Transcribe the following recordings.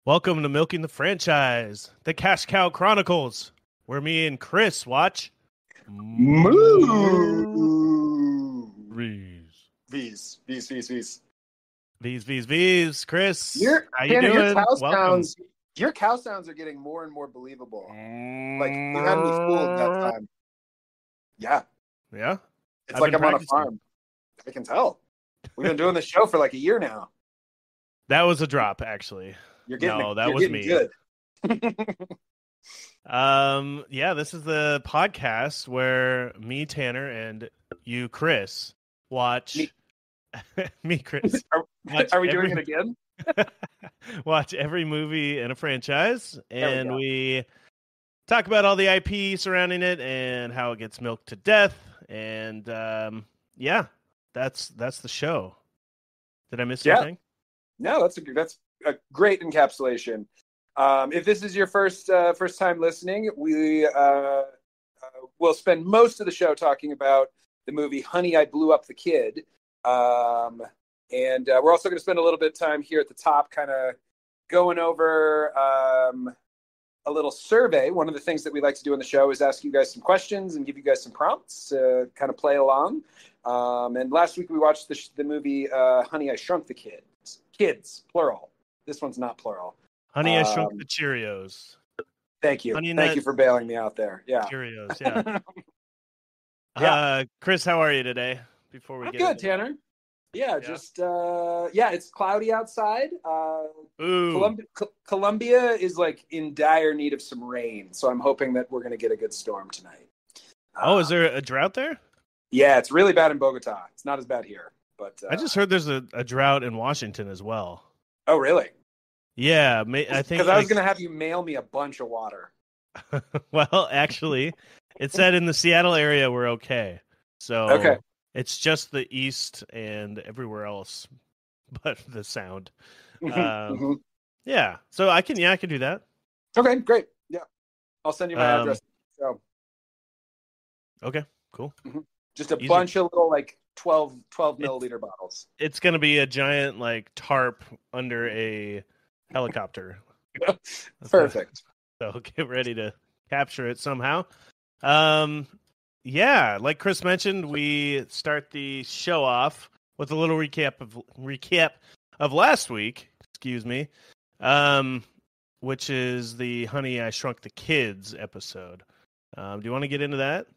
Welcome to Milking the Franchise, the Cash Cow Chronicles, where me and Chris watch Moo. V's. V's. Chris, how you Tanner, doing? Welcome. Your cow sounds are getting more and more believable. Like, you had me fooled that time. Yeah. Yeah? It's like I'm on a farm. I can tell. We've been doing the show for like a year now. That was a drop, actually. That was me. Good. Yeah, this is the podcast where me, Tanner, and you, Chris, watch me, Chris. Are we doing it again? Watch every movie in a franchise, and we talk about all the IP surrounding it and how it gets milked to death. And yeah, that's the show. Did I miss anything? No, that's a great encapsulation. If this is your first time listening, we will spend most of the show talking about the movie Honey, I Blew Up the Kid. And we're also going to spend a little bit of time here at the top kind of going over a little survey. One of the things that we like to do on the show is ask you guys some questions and give you guys some prompts to kind of play along. And last week we watched the movie Honey, I Shrunk the Kids. Kids, plural. This one's not plural. Honey, I Shrunk the Cheerios. Thank you. Thank you for bailing me out there. Yeah. Cheerios, yeah. Chris, how are you today? Before we I'm get good, Tanner. Yeah, just it's cloudy outside. Columbia is like in dire need of some rain, so I'm hoping that we're going to get a good storm tonight. Is there a drought there? Yeah, it's really bad in Bogota. It's not as bad here, but I just heard there's a drought in Washington as well. Oh, really? Yeah, I think because I was going to have you mail me a bunch of water. Well, actually, it said in the Seattle area we're okay. So okay. It's just the east and everywhere else, but the sound. Yeah, so I can do that. Okay, great. Yeah, I'll send you my address. So. Okay, cool. Just a bunch of little like 12 milliliter bottles. It's gonna be a giant like tarp under a helicopter. Perfect. So get ready to capture it somehow. Yeah, like Chris mentioned, we start the show off with a little recap of last week. Excuse me, which is the Honey, I Shrunk the Kids episode. Do you want to get into that?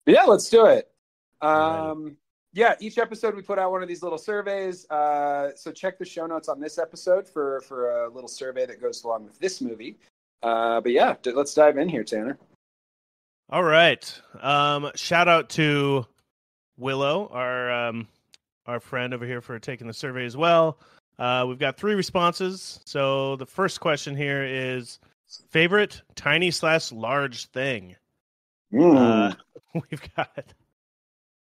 Yeah, let's do it. Yeah, each episode we put out one of these little surveys. So check the show notes on this episode for a little survey that goes along with this movie. But yeah, let's dive in here, Tanner. All right. Shout out to Willow, our friend over here, for taking the survey as well. We've got 3 responses. So the first question here is favorite tiny/large thing. We've got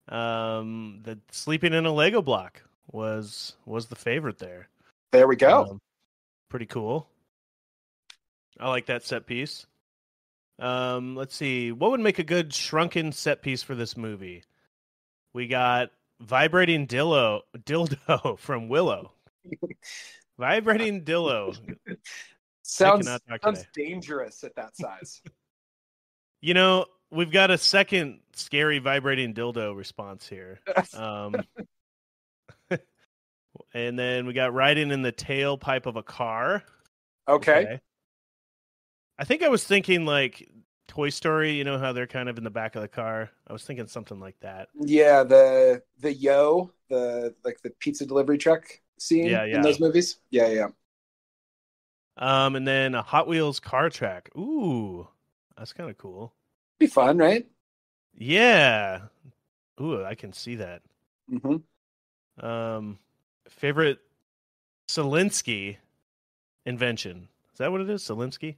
the sleeping in a Lego block was the favorite there. There we go. Pretty cool. I like that set piece. Let's see. What would make a good shrunken set piece for this movie? We got vibrating dildo from Willow. Vibrating dildo. Sounds dangerous at that size. We've got a second scary vibrating dildo response here. And then we got riding in the tailpipe of a car. Okay. I think I was thinking like Toy Story, you know how they're kind of in the back of the car. I was thinking something like that. Yeah, the pizza delivery truck scene in those movies. Yeah. And then a Hot Wheels car track. Ooh, that's kind of cool. Be fun, right? Yeah. Ooh, I can see that. Favorite Selinsky invention. Is that what it is? Selinsky?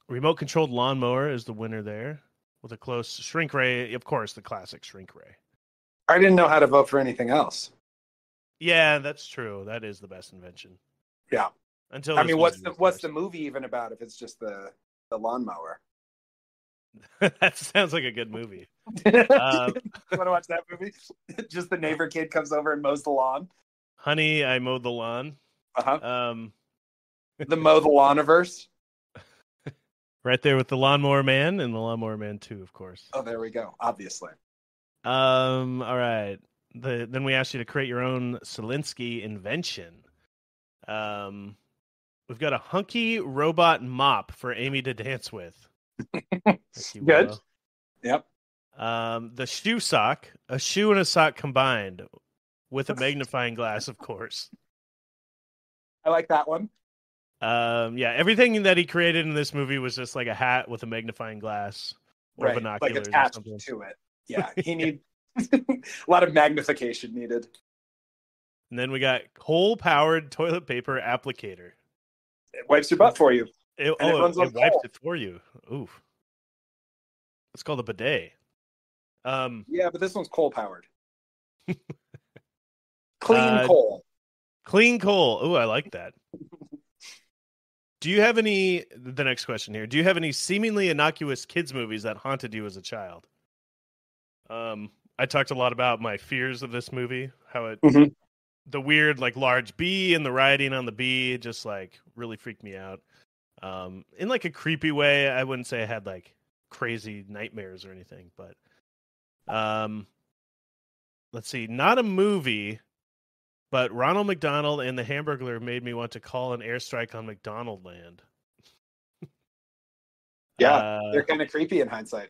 Remote controlled lawnmower is the winner there with a close shrink ray. Of course, the classic shrink ray. I didn't know how to vote for anything else. Yeah, that's true. That is the best invention. Yeah. What's the movie even about if it's just the lawnmower? That sounds like a good movie. You want to watch that movie? Just the neighbor kid comes over and mows the lawn. Honey, I Mowed the Lawn. The Mow the Lawniverse. Right there with the Lawnmower Man and the Lawnmower Man 2, of course. Oh, there we go. Obviously. All right. Then we asked you to create your own Selinsky invention. We've got a hunky robot mop for Amy to dance with. Good. Yep. The shoe sock, a shoe and a sock combined with a magnifying glass, of course. I like that one. Yeah, everything that he created in this movie was just like a hat with a magnifying glass or Right. binoculars Like attached or something. to it. Yeah. He need a lot of magnification needed. And then we got coal-powered toilet paper applicator. It wipes your butt for you. It runs on wipes coal. it for you. Oof. It's called a bidet. Yeah, but this one's coal powered. Clean coal. Clean coal. Ooh, I like that. Do you have the next question here. Do you have any seemingly innocuous kids movies that haunted you as a child? I talked a lot about my fears of this movie, how it, the weird, like, large bee and the writing on the bee just, like, really freaked me out. In, like, a creepy way. I wouldn't say I had, like, crazy nightmares or anything, but let's see. Not a movie, but Ronald McDonald and the Hamburglar made me want to call an airstrike on McDonald Land. Yeah, they're kind of creepy in hindsight.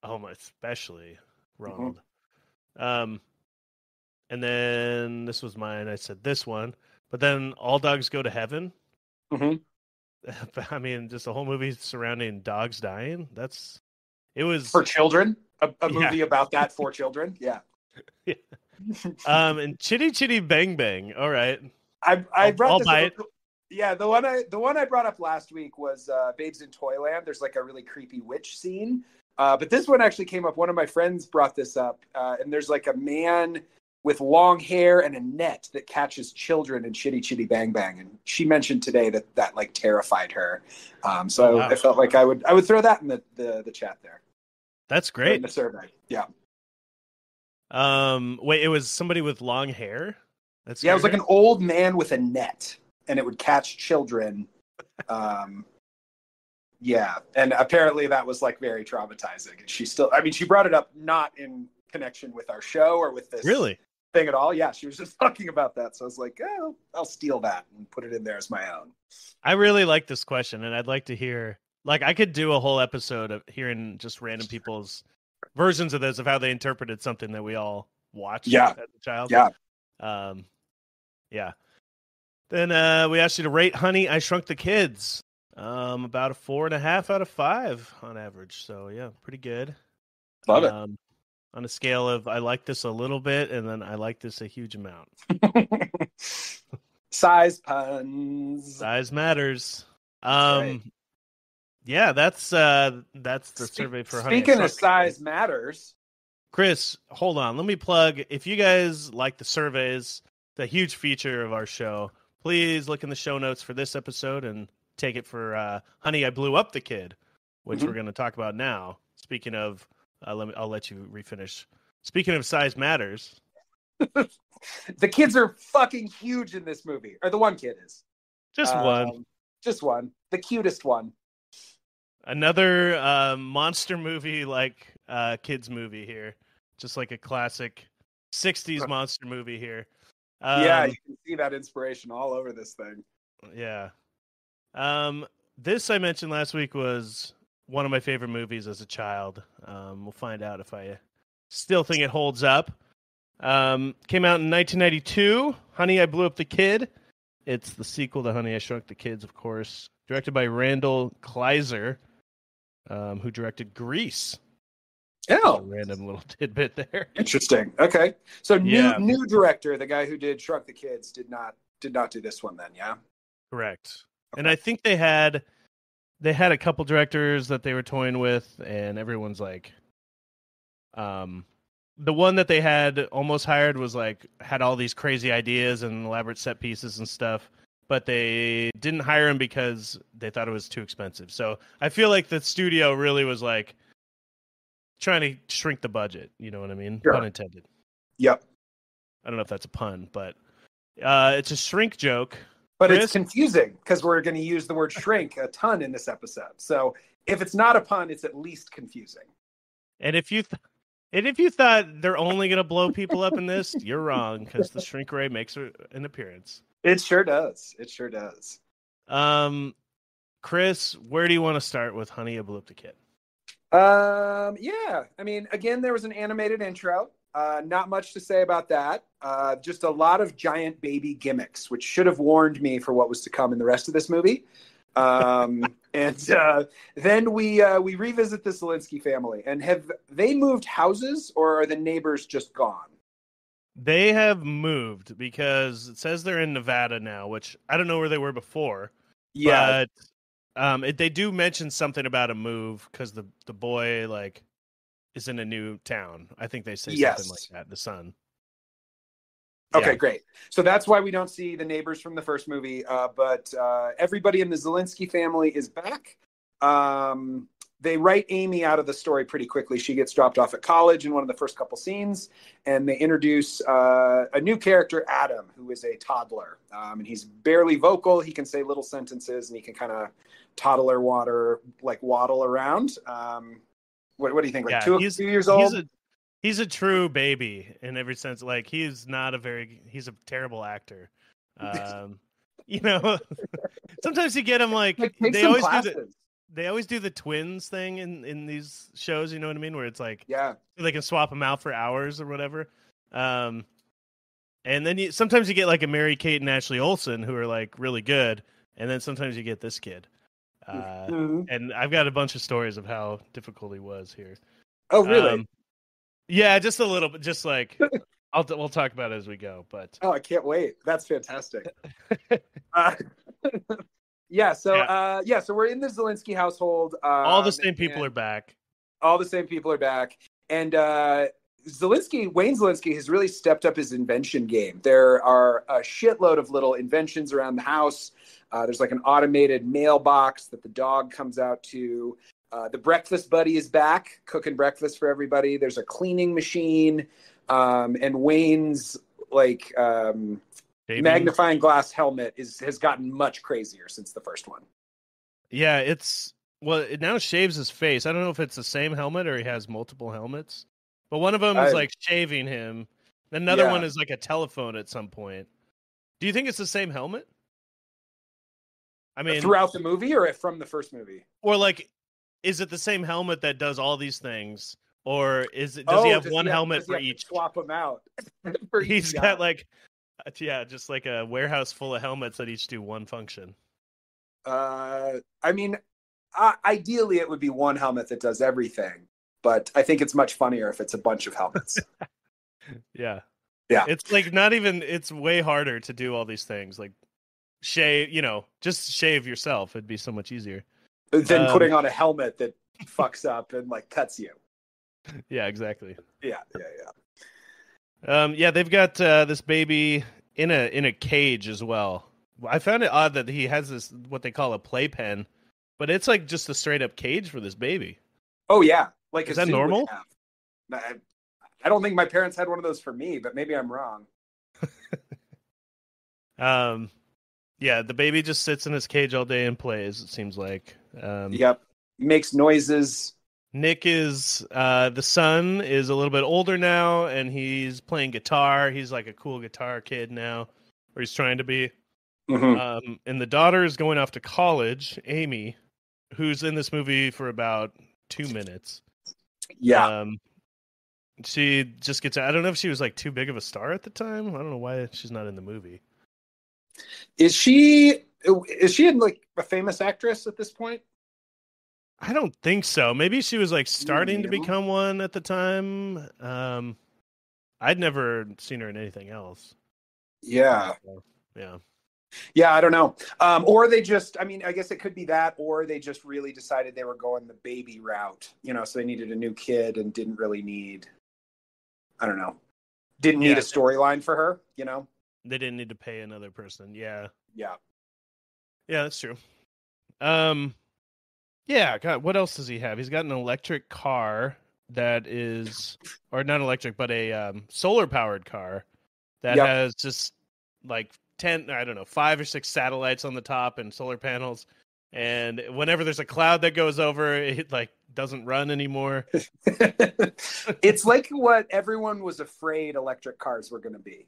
Oh, especially Ronald. And then this was mine. I said this one, but then All Dogs Go to Heaven. I mean, just a whole movie surrounding dogs dying. It was for children. A movie about that for children. Yeah. Yeah. And Chitty Chitty Bang Bang. All right. I brought I'll this buy up. Yeah, the one I brought up last week was Babes in Toyland. There's like a really creepy witch scene. But this one actually came up. One of my friends brought this up, and there's like a man with long hair and a net that catches children in Chitty Chitty Bang Bang. And she mentioned today that like terrified her. So I felt like I would throw that in the chat there. That's great. In the survey. Yeah. Wait, it was somebody with long hair? It was like an old man with a net, and it would catch children. Yeah, and apparently that was like very traumatizing. And she brought it up not in connection with our show or with this thing at all. Yeah, she was just talking about that. So I was like, oh, I'll steal that and put it in there as my own. I really like this question, and I'd like to hear, like, I could do a whole episode of hearing just random people's versions of this, of how they interpreted something that we all watched as a child. Yeah. Yeah. Then we asked you to rate Honey, I Shrunk the Kids. About a 4.5 out of 5 on average. So yeah, pretty good. Love it. On a scale of I like this a little bit, and then I like this a huge amount. Size puns. Size matters. Right. Yeah, that's the survey for Honey. Speaking of size matters, Chris, hold on. Let me plug. If you guys like the surveys, the huge feature of our show, please look in the show notes for this episode and take it for Honey, I Blew Up the Kid, which we're going to talk about now. Speaking of, I'll let you refinish. Speaking of size matters. The kids are fucking huge in this movie. Or the one kid is. Just one. Just one. The cutest one. Another monster movie like kids movie here. Just like a classic 60s monster movie here. Yeah, you can see that inspiration all over this thing. Yeah. This I mentioned last week was one of my favorite movies as a child. We'll find out if I still think it holds up. Came out in 1992. Honey, I Blew Up the Kid. It's the sequel to Honey, I Shrunk the Kids, of course. Directed by Randall Kleiser, who directed Grease. Oh, random little tidbit there. Interesting. Okay, so new director, the guy who did Shrunk the Kids, did not do this one then. Yeah, correct. Okay. And I think they had a couple directors that they were toying with, and everyone's like, the one that they had almost hired was like had all these crazy ideas and elaborate set pieces and stuff, but they didn't hire him because they thought it was too expensive. So I feel like the studio really was like trying to shrink the budget. You know what I mean? Sure. Pun intended. Yep. I don't know if that's a pun, but it's a shrink joke But Chris? it's confusing because we're going to use the word shrink a ton in this episode. So if it's not a pun, it's at least confusing. And if you thought they're only gonna blow people up in this, you're wrong, because the shrink ray makes an appearance. It sure does. It sure does. Chris, where do you want to start with Honey, I Blew Up the Kid? Yeah. I mean, again, there was an animated intro. Not much to say about that. Just a lot of giant baby gimmicks, which should have warned me for what was to come in the rest of this movie. And then we revisit the Zelinsky family. And have they moved houses, or are the neighbors just gone? They have moved because it says they're in Nevada now, which I don't know where they were before. Yeah. But they do mention something about a move because the boy is in a new town. I think they say something like that. The son. Okay, great. So that's why we don't see the neighbors from the first movie. But everybody in the Zelinsky family is back. They write Amy out of the story pretty quickly. She gets dropped off at college in one of the first couple scenes, and they introduce a new character, Adam, who is a toddler. And he's barely vocal. He can say little sentences, and he can kind of waddle around. What do you think? Like 2 years old? He's a true baby in every sense. He's a terrible actor. Sometimes you get him they always do the twins thing in these shows. You know what I mean? Where it's they can swap them out for hours or whatever. And then sometimes you get a Mary Kate and Ashley Olsen who are really good, and then sometimes you get this kid. And I've got a bunch of stories of how difficult he was here. Oh, really? Yeah, just a little bit. Just we'll talk about it as we go. But I can't wait. That's fantastic. So we're in the Zelinsky household. All the same people are back. All the same people are back, and Wayne Zelinsky has really stepped up his invention game. There are a shitload of little inventions around the house. There's an automated mailbox that the dog comes out to. The breakfast buddy is back, cooking breakfast for everybody. There's a cleaning machine, and Wayne's magnifying glass helmet has gotten much crazier since the first one. Yeah, it now shaves his face. I don't know if it's the same helmet or he has multiple helmets, but one of them is shaving him. Another one is a telephone at some point. Do you think it's the same helmet? I mean, throughout the movie or from the first movie? Or is it the same helmet that does all these things, or does he have one helmet for each? Swap them out. He's got just a warehouse full of helmets that each do one function. I mean, ideally it would be one helmet that does everything, but I think it's much funnier if it's a bunch of helmets. Yeah. It's not even. It's way harder to do all these things. Shave. Just shave yourself. It'd be so much easier than putting on a helmet that fucks up and cuts you. Yeah, exactly. Yeah. They've got this baby in a cage as well. I found it odd that he has this what they call a playpen, but it's just a straight up cage for this baby. Oh yeah, is that normal? I don't think my parents had one of those for me, but maybe I'm wrong. The baby just sits in his cage all day and plays. It seems like. Yep, makes noises. Nick is the son is a little bit older now, and he's playing guitar. He's a cool guitar kid now, or he's trying to be. Mm-hmm. And the daughter is going off to college, Amy, who's in this movie for about 2 minutes. Yeah. She just gets. I don't know if she was too big of a star at the time. I don't know why she's not in the movie. Is she a famous actress at this point? I don't think so. Maybe she was starting to become one at the time. I'd never seen her in anything else. Yeah. Yeah, I don't know. Or they just, I guess it could be that, or they just really decided they were going the baby route, so they needed a new kid and didn't really need, I don't know, didn't need a storyline for her, They didn't need to pay another person. Yeah. Yeah. Yeah, that's true. Yeah, God, what else does he have? He's got an electric car that is, or not electric, but a solar powered car that has just I don't know, 5 or 6 satellites on the top and solar panels. And whenever there's a cloud that goes over, it like doesn't run anymore. It's like what everyone was afraid electric cars were going to be.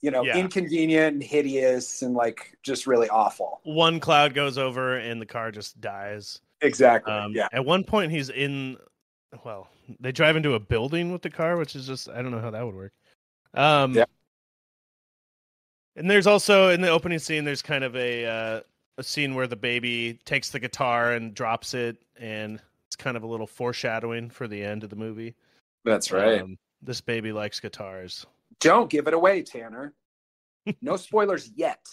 Inconvenient and hideous and like just really awful. One cloud goes over and the car just dies. Exactly. Yeah. At one point they drive into a building with the car, which is just, I don't know how that would work. Yeah. And there's also in the opening scene, there's kind of a scene where the baby takes the guitar and drops it, and it's kind of a little foreshadowing for the end of the movie. That's right. This baby likes guitars. Don't give it away, Tanner. No spoilers yet.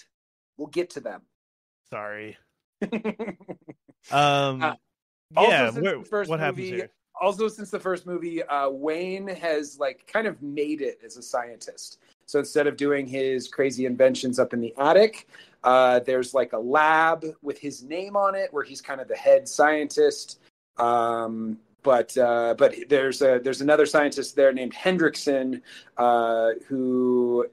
We'll get to them. Sorry. What happens here? Also, since the first movie, Wayne has like kind of made it as a scientist. So instead of doing his crazy inventions up in the attic, there's like a lab with his name on it where he's kind of the head scientist. But there's another scientist there named Hendrickson, who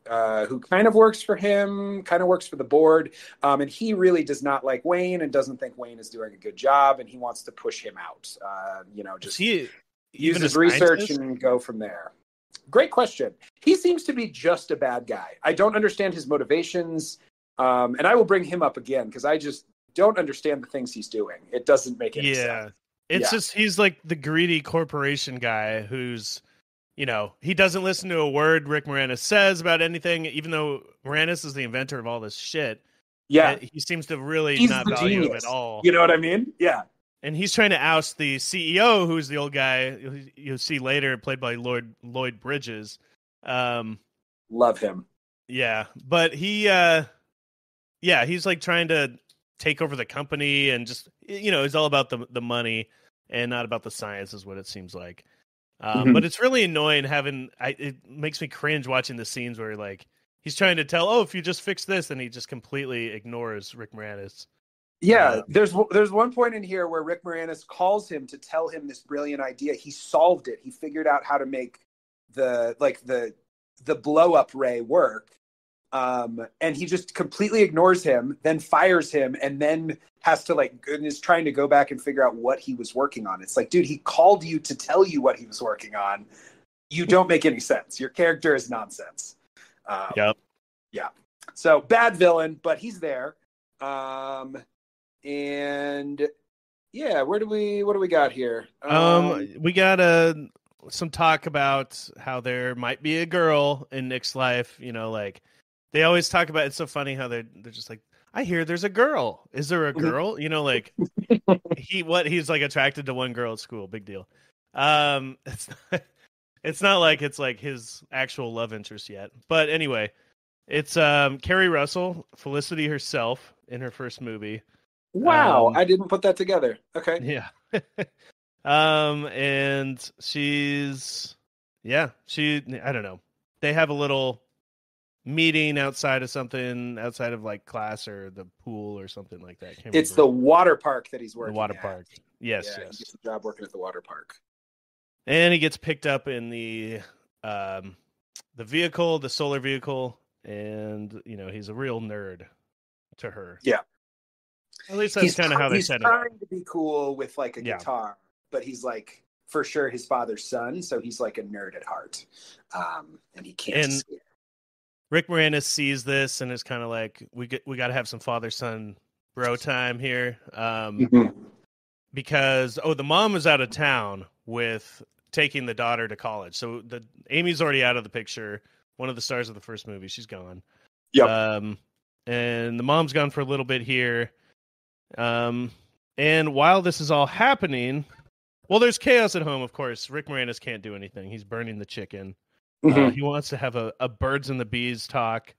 kind of works for him, kind of works for the board, and he really does not like Wayne and doesn't think Wayne is doing a good job, and he wants to push him out. Just use his research and go from there. Great question. He seems to be just a bad guy. I don't understand his motivations, and I will bring him up again because I just don't understand the things he's doing. It doesn't make any sense. It's just he's like the greedy corporation guy who's, he doesn't listen to a word Rick Moranis says about anything, even though Moranis is the inventor of all this shit. Yeah. He seems to really not value him at all. You know what I mean? Yeah. And he's trying to oust the CEO, who's the old guy you'll see later, played by Lloyd Bridges. Love him. Yeah. But he's like trying to take over the company and just, it's all about the money and not about the science is what it seems like. But it's really annoying it makes me cringe watching the scenes where like he's trying to tell, if you just fix this, and he just completely ignores Rick Moranis. Yeah, there's one point in here where Rick Moranis calls him to tell him this brilliant idea. He solved it. He figured out how to make the blow up ray work. And he just completely ignores him, then fires him, and then has to is trying to go back and figure out what he was working on. It's like, dude, he called you to tell you what he was working on. You don't make any sense. Your character is nonsense. Yep. Yeah. So bad villain, but he's there. And yeah, what do we got here? We got some talk about how there might be a girl in Nick's life. They always talk about, it's so funny how they're just like, I hear there's a girl. Is there a girl? He's like attracted to one girl at school. Big deal. It's not like it's like his actual love interest yet. But anyway, it's Kerry Russell, Felicity herself in her first movie. Wow, I didn't put that together. Okay. Yeah. And I don't know. They have a little meeting outside of like class or the pool or something like that. It's the water park that he's working at. The water park. Yes. He gets a job working at the water park. And he gets picked up in the vehicle, the solar vehicle, and he's a real nerd to her. Yeah. At least that's kind of how they said it. He's trying to be cool with like a guitar, but he's like for sure his father's son, so he's like a nerd at heart. And he can't see it. Rick Moranis sees this and is kind of like, we got to have some father-son bro time here. Because the mom is out of town with taking the daughter to college. So Amy's already out of the picture. One of the stars of the first movie, she's gone. Yep. And the mom's gone for a little bit here. And while this is all happening, there's chaos at home, of course. Rick Moranis can't do anything. He's burning the chicken. He wants to have a birds and the bees talk.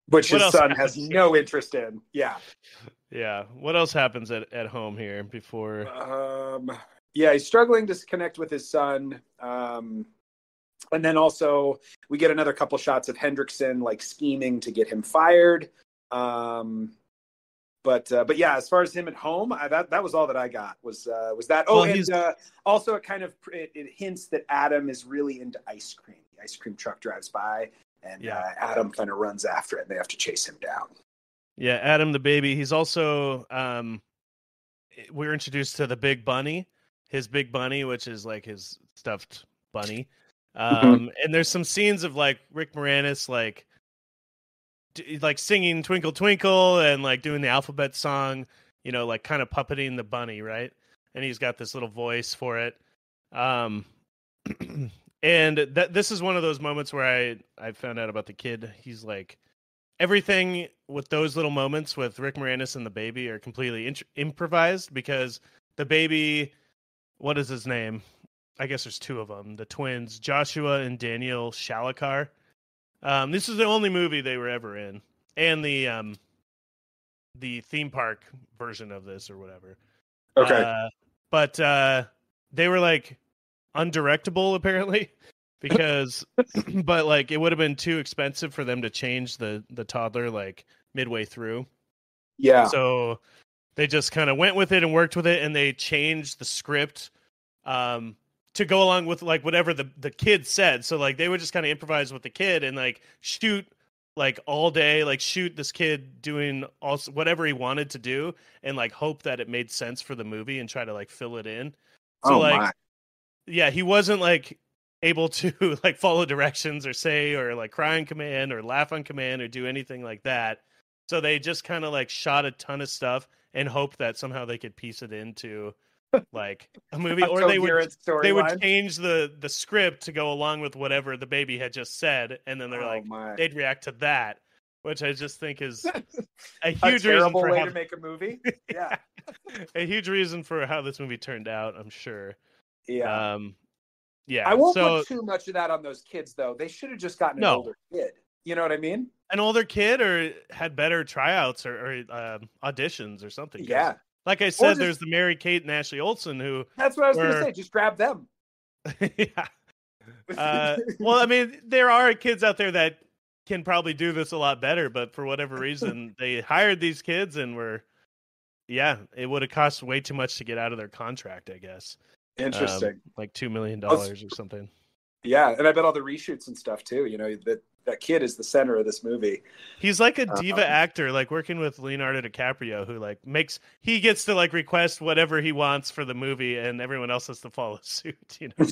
Which his son has no interest in. Yeah. Yeah. What else happens at home here before? He's struggling to connect with his son. And then also we get another couple shots of Hendrickson like scheming to get him fired. But yeah, as far as him at home, that was all that I got was that. Also it hints that Adam is really into ice cream. The ice cream truck drives by, And Adam kind of runs after it, and they have to chase him down. Yeah, Adam the baby. He's also we're introduced to the big bunny, his big bunny, which is like his stuffed bunny. And there's some scenes of like Rick Moranis like singing Twinkle Twinkle and like doing the alphabet song, you know, like kind of puppeting the bunny, right? And he's got this little voice for it. And this is one of those moments where I found out about the kid. He's like, everything with those little moments with Rick Moranis and the baby are completely improvised, because the baby, what is his name? I guess there's two of them, the twins, Joshua and Daniel Shalakar. This is the only movie they were ever in, and the theme park version of this or whatever. Okay. But they were like undirectable apparently, because but like it would have been too expensive for them to change the toddler like midway through. Yeah. So they just kind of went with it and worked with it, and they changed the script to go along with like whatever the kid said. So like they would just kind of improvise with the kid and like shoot like all day, like shoot this kid doing also whatever he wanted to do, and like hope that it made sense for the movie and try to like fill it in. So yeah, he wasn't like able to like follow directions or say or like cry on command or laugh on command or do anything like that. So they just kind of like shot a ton of stuff and hoped that somehow they could piece it into like a movie, or they would change the script to go along with whatever the baby had just said, and then they're they'd react to that, which I just think is a huge terrible way to make a movie. Yeah. A huge reason for how this movie turned out, I'm sure. Yeah. Yeah. I won't put too much of that on those kids though. They should have just gotten an older kid. You know what I mean? An older kid, or had better tryouts or auditions or something. Yeah. Like I said, there's the Mary-Kate and Ashley Olsen who... That's what I was going to say. Just grab them. Yeah. Well, I mean, there are kids out there that can probably do this a lot better, but for whatever reason, they hired these kids and it would have cost way too much to get out of their contract, I guess. Interesting. Like $2 million or something. Yeah, and I bet all the reshoots and stuff too. You know, that kid is the center of this movie. He's like a diva actor, like working with Leonardo DiCaprio, who like he gets to like request whatever he wants for the movie, and everyone else has to follow suit. You know,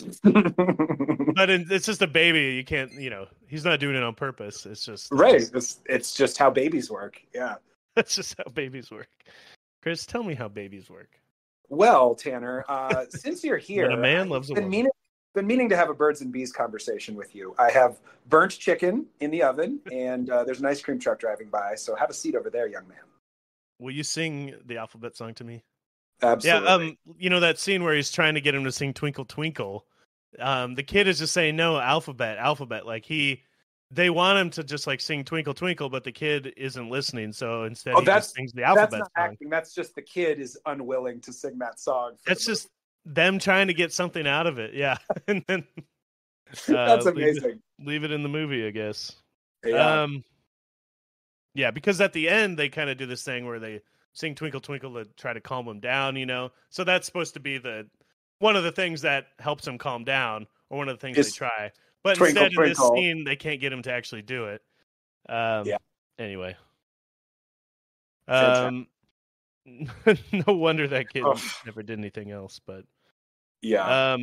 but it's just a baby. You can't, you know, he's not doing it on purpose. It's just right. It's just how babies work. Yeah, that's just how babies work. Chris, tell me how babies work. Well, Tanner, since you're here, when a man loves a woman. Been meaning to have a birds and bees conversation with you. I have burnt chicken in the oven, and there's an ice cream truck driving by. So have a seat over there, young man. Will you sing the alphabet song to me? Absolutely. Yeah. You know that scene where he's trying to get him to sing "Twinkle Twinkle." The kid is just saying no, alphabet. Like they want him to just like sing "Twinkle Twinkle," but the kid isn't listening. So instead, he just sings the alphabet that's not song. Acting. That's just the kid is unwilling to sing that song. That's just them trying to get something out of it. Yeah. And then that's amazing. Leave it in the movie, I guess. Yeah. Yeah, because at the end they kind of do this thing where they sing "Twinkle Twinkle" to try to calm him down, you know. So that's supposed to be one of the things that helps him calm down, or one of the things they try. But instead, in this scene, they can't get him to actually do it. Yeah. Anyway. No wonder that kid never did anything else, but yeah.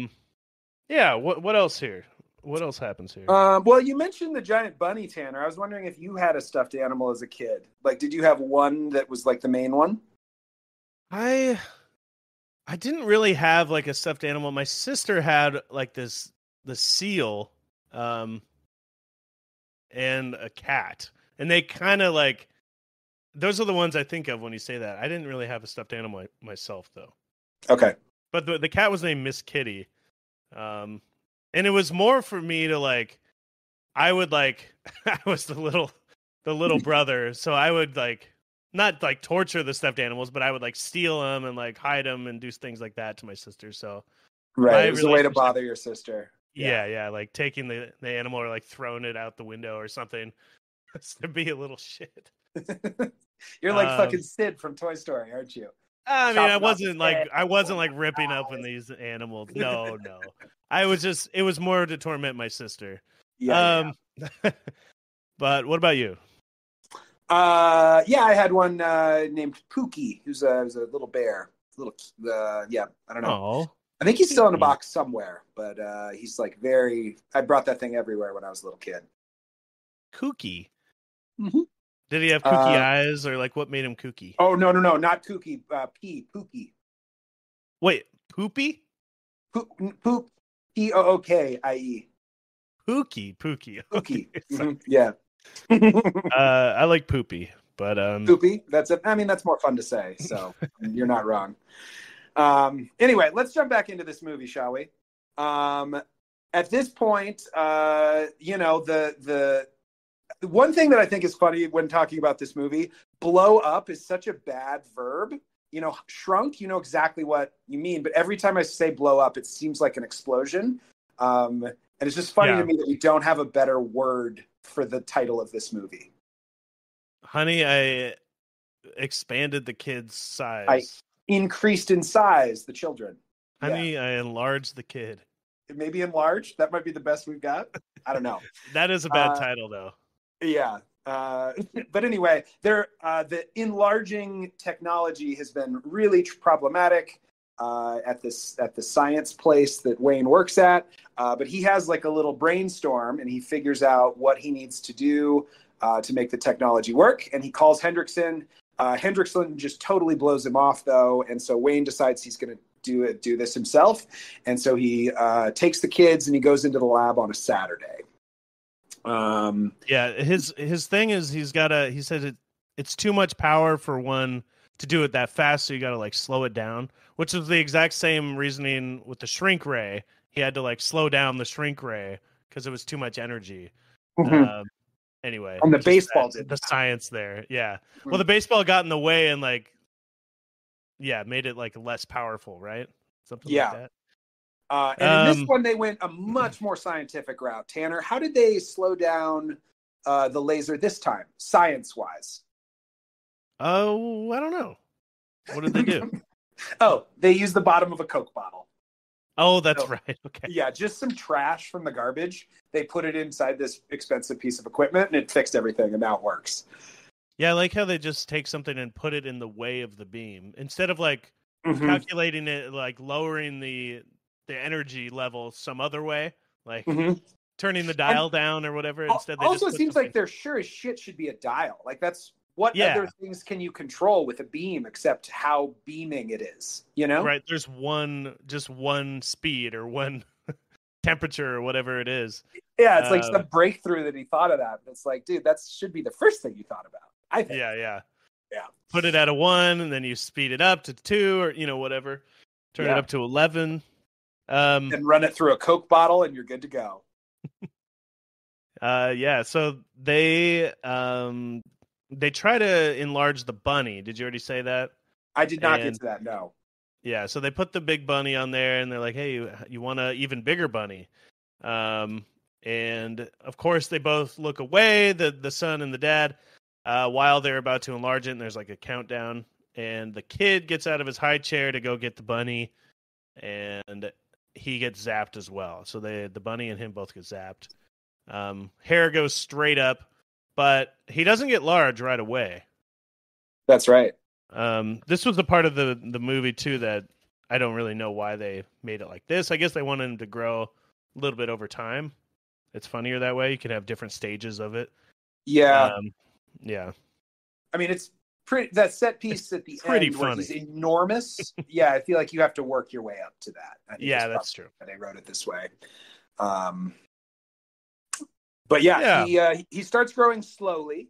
Yeah, what else here? What else happens here? Well, you mentioned the giant bunny, Tanner. I was wondering if you had a stuffed animal as a kid. Like, did you have one that was like the main one? I didn't really have like a stuffed animal. My sister had like the seal, and a cat, and they kind of like. Those are the ones I think of when you say that. I didn't really have a stuffed animal myself, though. Okay. But the cat was named Miss Kitty. And it was more for me to like, I would like, I was the little brother. So I would like, not like torture the stuffed animals, but I would like steal them and like hide them and do things like that to my sister. So. Right. It was a way to bother your sister. Yeah. Like taking the animal or like throwing it out the window or something. To be a little shit. You're like fucking Sid from Toy Story, aren't you? I mean, I wasn't like ripping up in these animals. No. It was more to torment my sister. Yeah. But what about you? Yeah, I had one named Pookie, who's a little bear. Little, yeah, I don't know. Oh, I think he's still in a box somewhere, but he's like very. I brought that thing everywhere when I was a little kid. kooky. Mm-hmm. Did he have kooky eyes, or like what made him kooky? Oh no, not kooky. Pookie. Wait, poopy? Poop. Pookie. Pookie. Pookie. Okay, Mm-hmm. Yeah. I like poopy, but Poopy. That's it. I mean, that's more fun to say. So you're not wrong. Anyway, let's jump back into this movie, shall we? At this point, the one thing that I think is funny when talking about this movie, blow up is such a bad verb. Shrunk, you know exactly what you mean, but every time I say blow up, it seems like an explosion. And it's just funny to me that we don't have a better word for the title of this movie. Honey, I expanded the kids' size. I increased in size the children. Honey, I enlarged the kid. Maybe enlarged. That might be the best we've got. I don't know. That is a bad title, though. Yeah. But anyway, the enlarging technology has been really problematic at the science place that Wayne works at. But he has like a little brainstorm, and he figures out what he needs to do to make the technology work. And he calls Hendrickson. Hendrickson just totally blows him off, though, and so Wayne decides he's going to do this himself. And so he takes the kids and he goes into the lab on a Saturday. Yeah, his thing is he said it's too much power for one to do it that fast, so you got to like slow it down, which is the exact same reasoning with the shrink ray. He had to like slow down the shrink ray because it was too much energy. Mm-hmm. Anyway, and the baseball did the science there. Yeah. Well, the baseball got in the way and like, yeah, made it like less powerful, right? Something like that. And in this one, they went a much more scientific route. Tanner, how did they slow down the laser this time, science-wise? Oh, I don't know. What did they do? They used the bottom of a Coke bottle. Oh, that's right. Okay. Yeah, just some trash from the garbage. They put it inside this expensive piece of equipment, and it fixed everything, and now it works. Yeah, I like how they just take something and put it in the way of the beam instead of like calculating it, like lowering the energy level some other way, like turning the dial down or whatever. Instead, they also just seems like there sure as shit should be a dial. Like that's what other things can you control with a beam except how beaming it is? You know, right? There's just one speed or one temperature or whatever it is. Yeah, it's like some breakthrough that he thought of that. It's like, dude, that should be the first thing you thought about. I think. Yeah. Put it at a 1, and then you speed it up to 2, or whatever. Turn it up to 11. And run it through a Coke bottle, and you're good to go. So they try to enlarge the bunny. Did you already say that? I did not get to that. No. Yeah, so they put the big bunny on there, and they're like, "Hey, you want an even bigger bunny?" And of course, they both look away, the son and the dad, while they're about to enlarge it. And there's like a countdown, and the kid gets out of his high chair to go get the bunny, and he gets zapped as well. So the bunny and him both get zapped. Hair goes straight up, but he doesn't get large right away. That's right. This was a part of the movie too that I don't really know why they made it like this. I guess they wanted him to grow a little bit over time. It's funnier that way. You can have different stages of it. Yeah. Yeah. I mean, it's pretty. That set piece at the end where he's enormous. Yeah, I feel like you have to work your way up to that. I think that's true. They wrote it this way. But he starts growing slowly.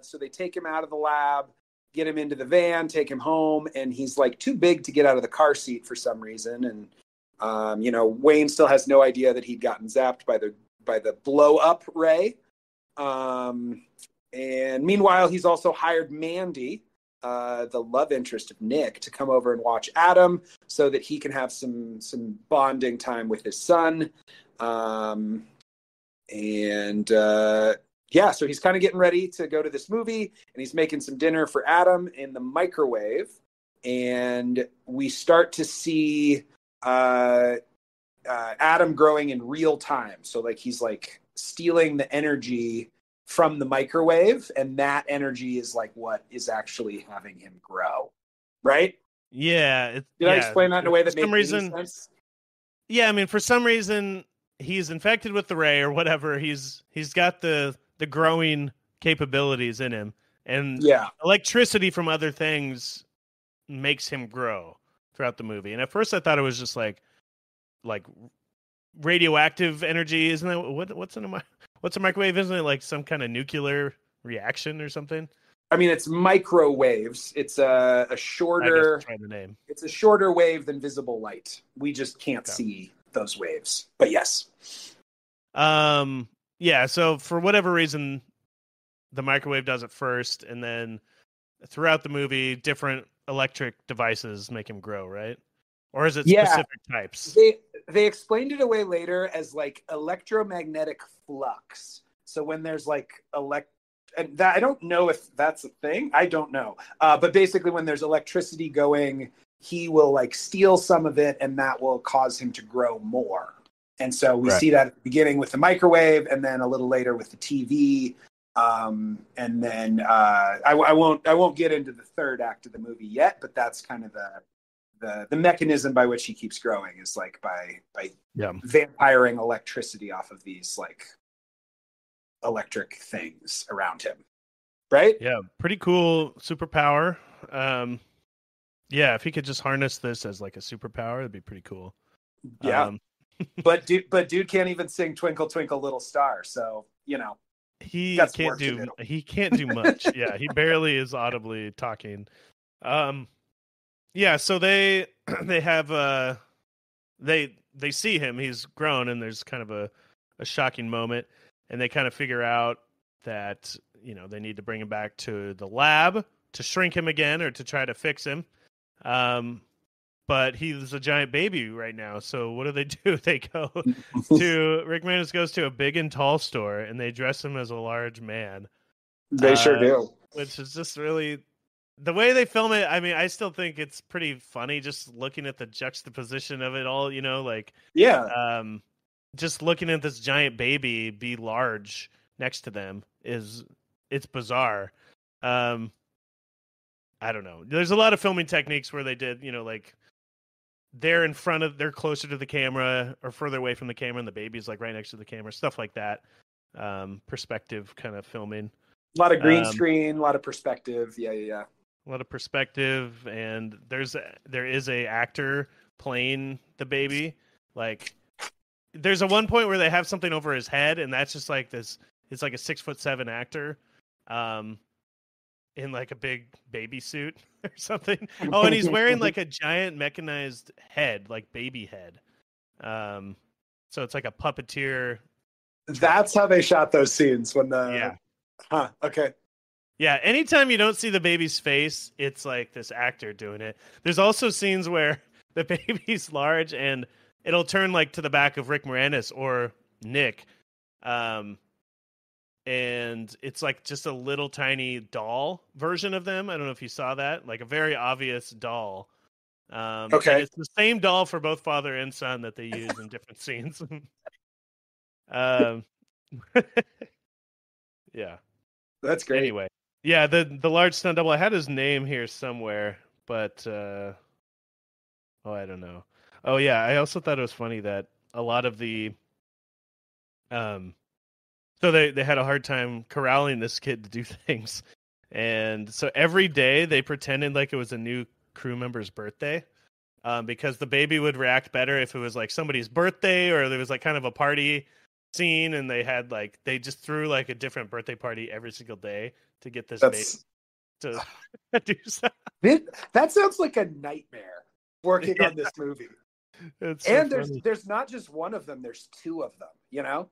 So they take him out of the lab, get him into the van, take him home, and he's like too big to get out of the car seat for some reason. And Wayne still has no idea that he'd gotten zapped by the blow up ray. And meanwhile, he's also hired Mandy, the love interest of Nick, to come over and watch Adam so that he can have some bonding time with his son. So he's kind of getting ready to go to this movie, and he's making some dinner for Adam in the microwave. And we start to see Adam growing in real time. So like he's like stealing the energy from the microwave, and that energy is like what is actually having him grow, right? Yeah. Did I explain that in a way that For some made any reason, sense? yeah, I mean, for some reason, he's infected with the ray or whatever. He's got the growing capabilities in him, and Yeah. electricity from other things makes him grow throughout the movie. And at first, I thought it was just like radioactive energy. Isn't that what's a microwave? Isn't it like some kind of nuclear reaction or something? I mean, it's microwaves. It's a I guess shorter. try the name. It's a shorter wave than visible light. We just can't Okay. see those waves. But yes. Yeah. So for whatever reason, the microwave does it first, and then throughout the movie, different electric devices make him grow, right? Or is it Yeah. specific types? They explained it away later as like electromagnetic flux. So when there's like and that, I don't know if that's a thing. I don't know. But basically, when there's electricity going, he will like steal some of it, and that will cause him to grow more. And so we see that at the beginning with the microwave, and then a little later with the TV. And then I won't get into the third act of the movie yet, but that's kind of the mechanism by which he keeps growing is like by vampiring electricity off of these like electric things around him, right? Yeah, pretty cool superpower. Yeah, if he could just harness this as like a superpower, it'd be pretty cool. Yeah. but dude can't even sing Twinkle Twinkle Little Star, so you know he can't do much. Yeah, he barely is audibly talking. Yeah, so they have they see him, he's grown, and there's kind of a shocking moment, and they kind of figure out that, you know, they need to bring him back to the lab to shrink him again or to try to fix him. But he's a giant baby right now. So what do? They go to Rick Moranis goes to a big and tall store, and they dress him as a large man. They sure do. Which is just really the way they film it. I mean, I still think it's pretty funny just looking at the juxtaposition of it all, you know, like just looking at this giant baby be large next to them it's bizarre. I don't know. There's a lot of filming techniques where they did, you know, like they're closer to the camera or further away from the camera, and the baby's like right next to the camera, stuff like that. Perspective kind of filming. A lot of green screen, a lot of perspective. Yeah. A lot of perspective, and there is a actor playing the baby. Like, there's a one point where they have something over his head, and that's just like this. It's like a 6'7" actor, in like a big baby suit or something. Oh, and he's wearing like a giant mechanized head, like baby head. So it's like a puppeteer. That's how they shot those scenes when okay. Yeah, anytime you don't see the baby's face, it's like this actor doing it. There's also scenes where the baby's large and it'll turn like to the back of Rick Moranis or Nick. And it's like just a little tiny doll version of them. I don't know if you saw that, like a very obvious doll. Okay. And it's the same doll for both father and son that they use in different scenes. Yeah. That's great. Anyway. Yeah, the large stunt double. I had his name here somewhere, but I don't know. Oh yeah, I also thought it was funny that a lot of the so they had a hard time corralling this kid to do things. And so every day they pretended like it was a new crew member's birthday. Because the baby would react better if it was like somebody's birthday or there was like kind of a party scene, and they just threw like a different birthday party every single day to get this baby to do something. That sounds like a nightmare working on this movie. And there's not just one of them, there's two of them, you know?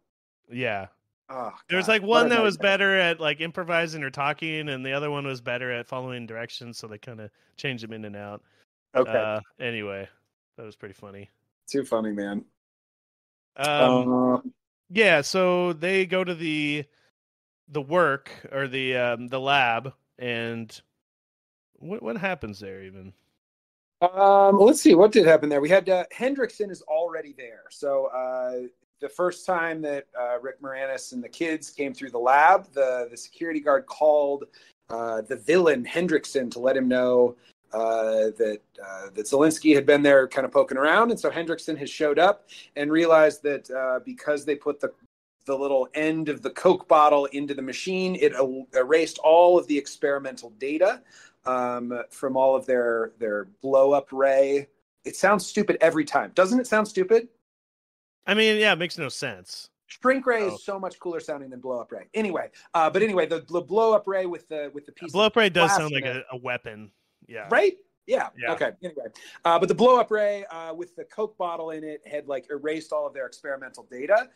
Yeah. Oh, there's like one that was better at like improvising or talking, and the other one was better at following directions, so they kind of changed them in and out. Okay. Anyway, that was pretty funny. Too funny, man. Yeah, so they go to the work or the lab, and what happens there even? Let's see what did happen there. We had Hendrickson is already there, so the first time that Rick Moranis and the kids came through the lab, the security guard called the villain Hendrickson to let him know that Zelensky had been there kind of poking around. And so Hendrickson has showed up and realized that because they put the little end of the Coke bottle into the machine, it erased all of the experimental data from all of their blow-up ray. It sounds stupid every time. Doesn't it sound stupid? I mean, yeah, it makes no sense. Shrink ray is so much cooler sounding than blow up ray. Anyway, the blow up ray with the piece. Blow up ray does sound like a weapon. Yeah. Right. Yeah. Okay. Anyway, but the blow up ray with the Coke bottle in it had like erased all of their experimental data.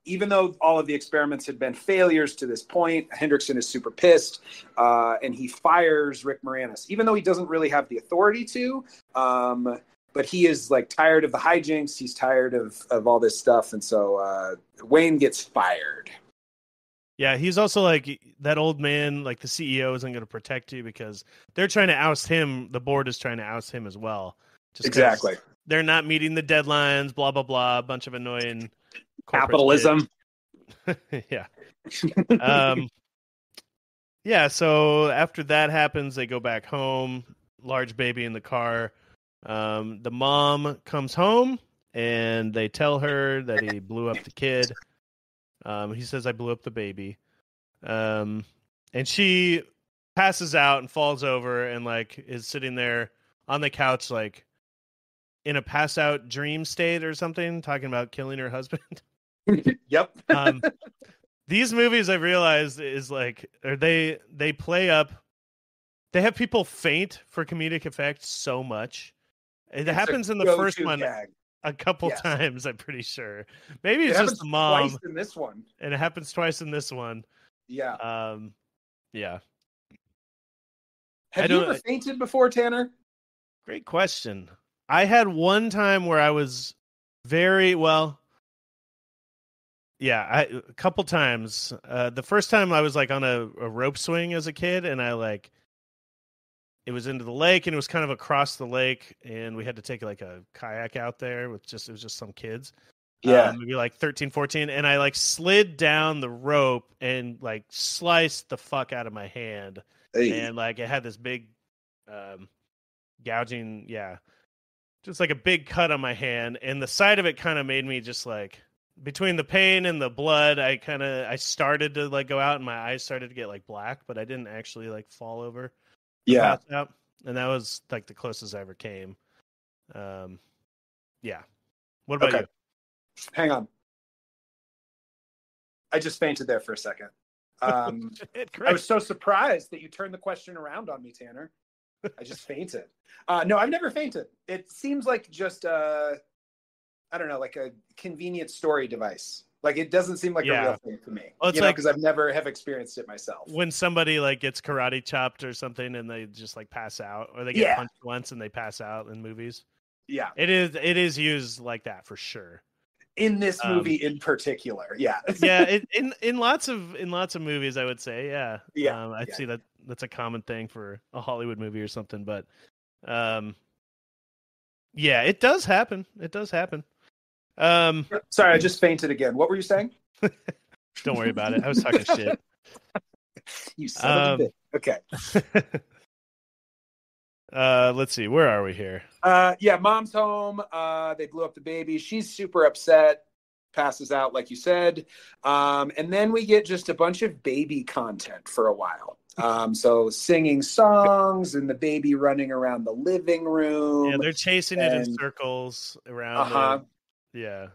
Even though all of the experiments had been failures to this point, Hendrickson is super pissed, and he fires Rick Moranis, even though he doesn't really have the authority to. But he is like tired of the hijinks. He's tired of all this stuff. And so Wayne gets fired. Yeah, he's also like that old man, like the CEO isn't going to protect you because they're trying to oust him. The board is trying to oust him as well. Just exactly. They're not meeting the deadlines, blah, blah, blah. A bunch of annoying capitalism. Yeah. Yeah, so after that happens, they go back home, large baby in the car. The mom comes home and they tell her that he blew up the kid. He says, I blew up the baby. And she passes out and falls over and like is sitting there on the couch, like in a pass out dream state or something, talking about killing her husband. Yep. These movies I've realized is like, they play up, they have people faint for comedic effect so much. It happens in the first one a couple times, I'm pretty sure. Maybe it's just the mom. Twice in this one. And it happens twice in this one. Yeah. Yeah. Have you ever fainted before, Tanner? Great question. I had one time where I was very well. Yeah, a couple times. The first time I was like on a rope swing as a kid, and it was into the lake, and it was kind of across the lake, and we had to take like a kayak out there with it was just some kids. Yeah. Maybe like 13, 14, and I like slid down the rope and like sliced the fuck out of my hand. Hey. And like it had this big gouging, just like a big cut on my hand, and the side of it kind of made me just like, between the pain and the blood, I started to like go out and my eyes started to get like black, but I didn't actually like fall over. Yeah. And that was like the closest I ever came. Yeah. What about you? Hang on. I just fainted there for a second. I was so surprised that you turned the question around on me, Tanner. I just fainted. No, I've never fainted. It seems like just I don't know, like a convenient story device. Like it doesn't seem like a real thing to me. Well, it's like, because I've never have experienced it myself. When somebody like gets karate chopped or something and they just like pass out, or they get punched once and they pass out in movies. Yeah, it is used like that for sure. In this movie in particular, yeah. in lots of movies, I would say, yeah. I'd see that that's a common thing for a Hollywood movie or something, but it does happen. It does happen. Sorry, I just fainted again. What were you saying? Don't worry about it. I was talking shit. You son of a bitch. Okay. Let's see. Where are we here? Mom's home. They blew up the baby. She's super upset. Passes out, like you said. And then we get just a bunch of baby content for a while. So singing songs and the baby running around the living room. Yeah, they're chasing it in circles around. Yeah.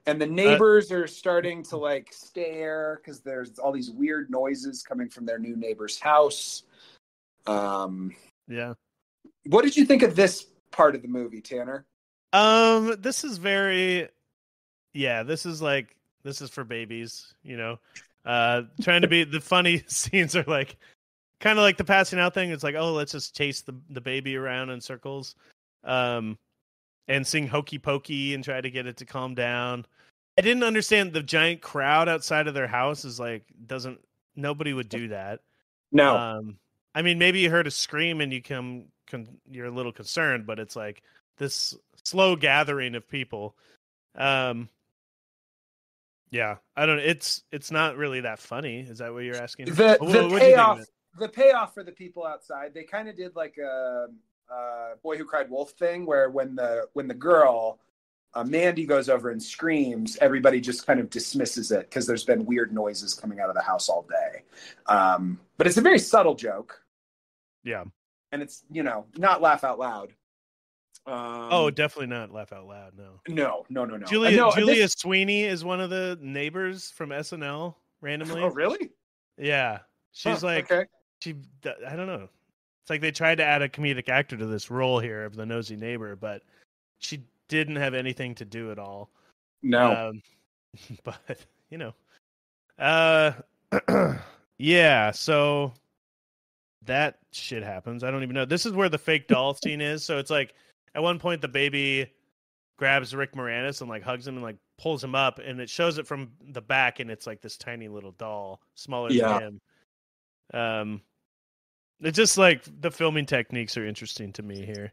And the neighbors are starting to like stare because there's all these weird noises coming from their new neighbor's house. Yeah. What did you think of this part of the movie, Tanner? This is very, this is for babies, you know, trying to be, the funny scenes are like, kind of like the passing out thing. It's like, oh, let's just chase the baby around in circles. And sing Hokey Pokey and try to get it to calm down. I didn't understand the giant crowd outside of their house is like, nobody would do that. No. I mean, maybe you heard a scream and you're a little concerned, but it's like this slow gathering of people. Yeah, I don't. It's not really that funny. Is that what you're asking? The What the do you think of payoff it? the payoff for the people outside, they kind of did like a Boy Who Cried Wolf thing, where when the girl Mandy goes over and screams, everybody just kind of dismisses it because there's been weird noises coming out of the house all day. But it's a very subtle joke. Yeah. And it's, not laugh out loud. Oh, definitely not laugh out loud. No. No. Julia Sweeney is one of the neighbors from SNL randomly. Oh, really? Yeah. She's okay. I don't know. It's like they tried to add a comedic actor to this role here of the nosy neighbor, but she didn't have anything to do at all. No. But, yeah, so that shit happens. I don't even know. This is where the fake doll scene is. So it's like at one point the baby grabs Rick Moranis and like hugs him and like pulls him up, and it shows it from the back, and it's like this tiny little doll, smaller than him. It's just like the filming techniques are interesting to me here.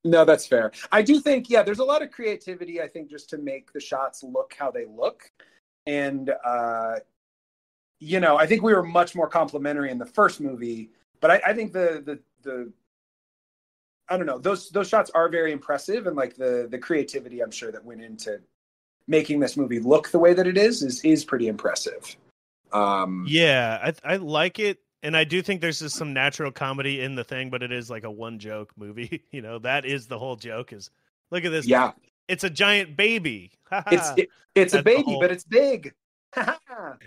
No, that's fair. I do think, there's a lot of creativity, I think, just to make the shots look how they look. And, I think we were much more complimentary in the first movie, but I think the I don't know, those shots are very impressive, and like the creativity, I'm sure, that went into making this movie look the way that it is pretty impressive. Yeah, I like it. And I do think there's just some natural comedy in the thing, but it is like a one joke movie. That is the whole joke is, look at this. Yeah. It's a giant baby. It's a baby, but it's big.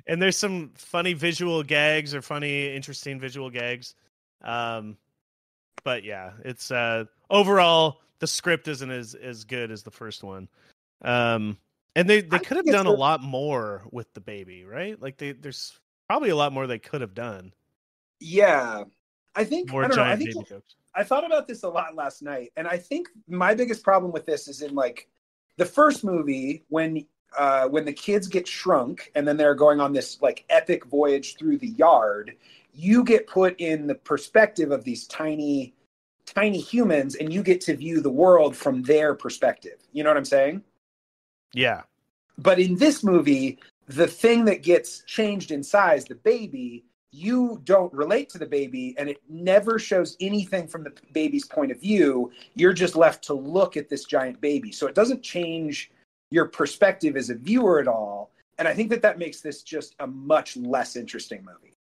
And there's some funny visual gags or funny, interesting visual gags. But yeah, it's overall the script isn't as good as the first one. And they could have done a lot more with the baby, right? Like there's probably a lot more they could have done. Yeah, I think more I don't know. I giant think baby jokes. I thought about this a lot last night, and I think my biggest problem with this is in like the first movie when the kids get shrunk and then they're going on this like epic voyage through the yard. You get put in the perspective of these tiny humans, and you get to view the world from their perspective. You know what I'm saying? Yeah. But in this movie, the thing that gets changed in size, the baby, you don't relate to the baby, and it never shows anything from the baby's point of view. You're just left to look at this giant baby. So it doesn't change your perspective as a viewer at all. And I think that makes this just a much less interesting movie.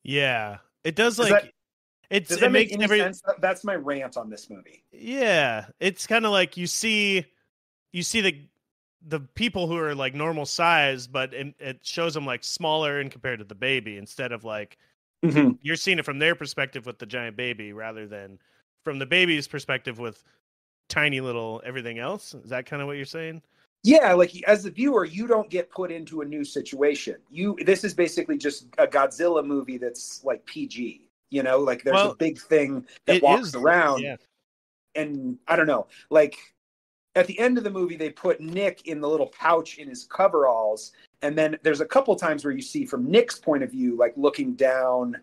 Yeah, it does. Does that make any sense? That's my rant on this movie. Yeah, it's kind of like you see the people who are like normal size, but it shows them like smaller in compared to the baby, instead of like you're seeing it from their perspective with the giant baby rather than from the baby's perspective with tiny little everything else. Is that kind of what you're saying? Yeah, like as the viewer, you don't get put into a new situation. This is basically just a Godzilla movie that's like PG. Like there's a big thing that walks around. Yeah. And I don't know, like at the end of the movie, they put Nick in the little pouch in his coveralls. And then there's a couple times where you see from Nick's point of view, like looking down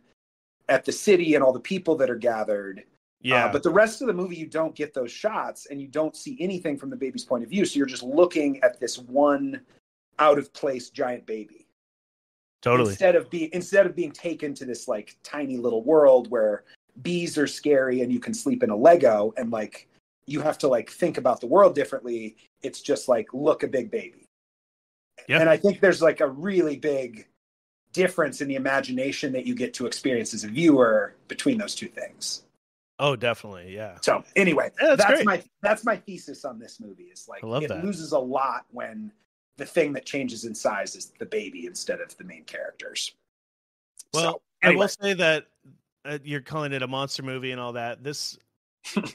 at the city and all the people that are gathered. Yeah. But the rest of the movie, you don't get those shots, and you don't see anything from the baby's point of view. So you're just looking at this one out of place giant baby. Totally. Instead of being taken to this like tiny little world where bees are scary and you can sleep in a Lego, and like you have to like think about the world differently. It's just like, look, a big baby. Yep. And I think there's like a really big difference in the imagination that you get to experience as a viewer between those two things. Oh, definitely. Yeah. So anyway, that's my thesis on this movie is like it loses a lot when the thing that changes in size is the baby instead of the main characters. Well, anyway. I will say that you're calling it a monster movie and all that. This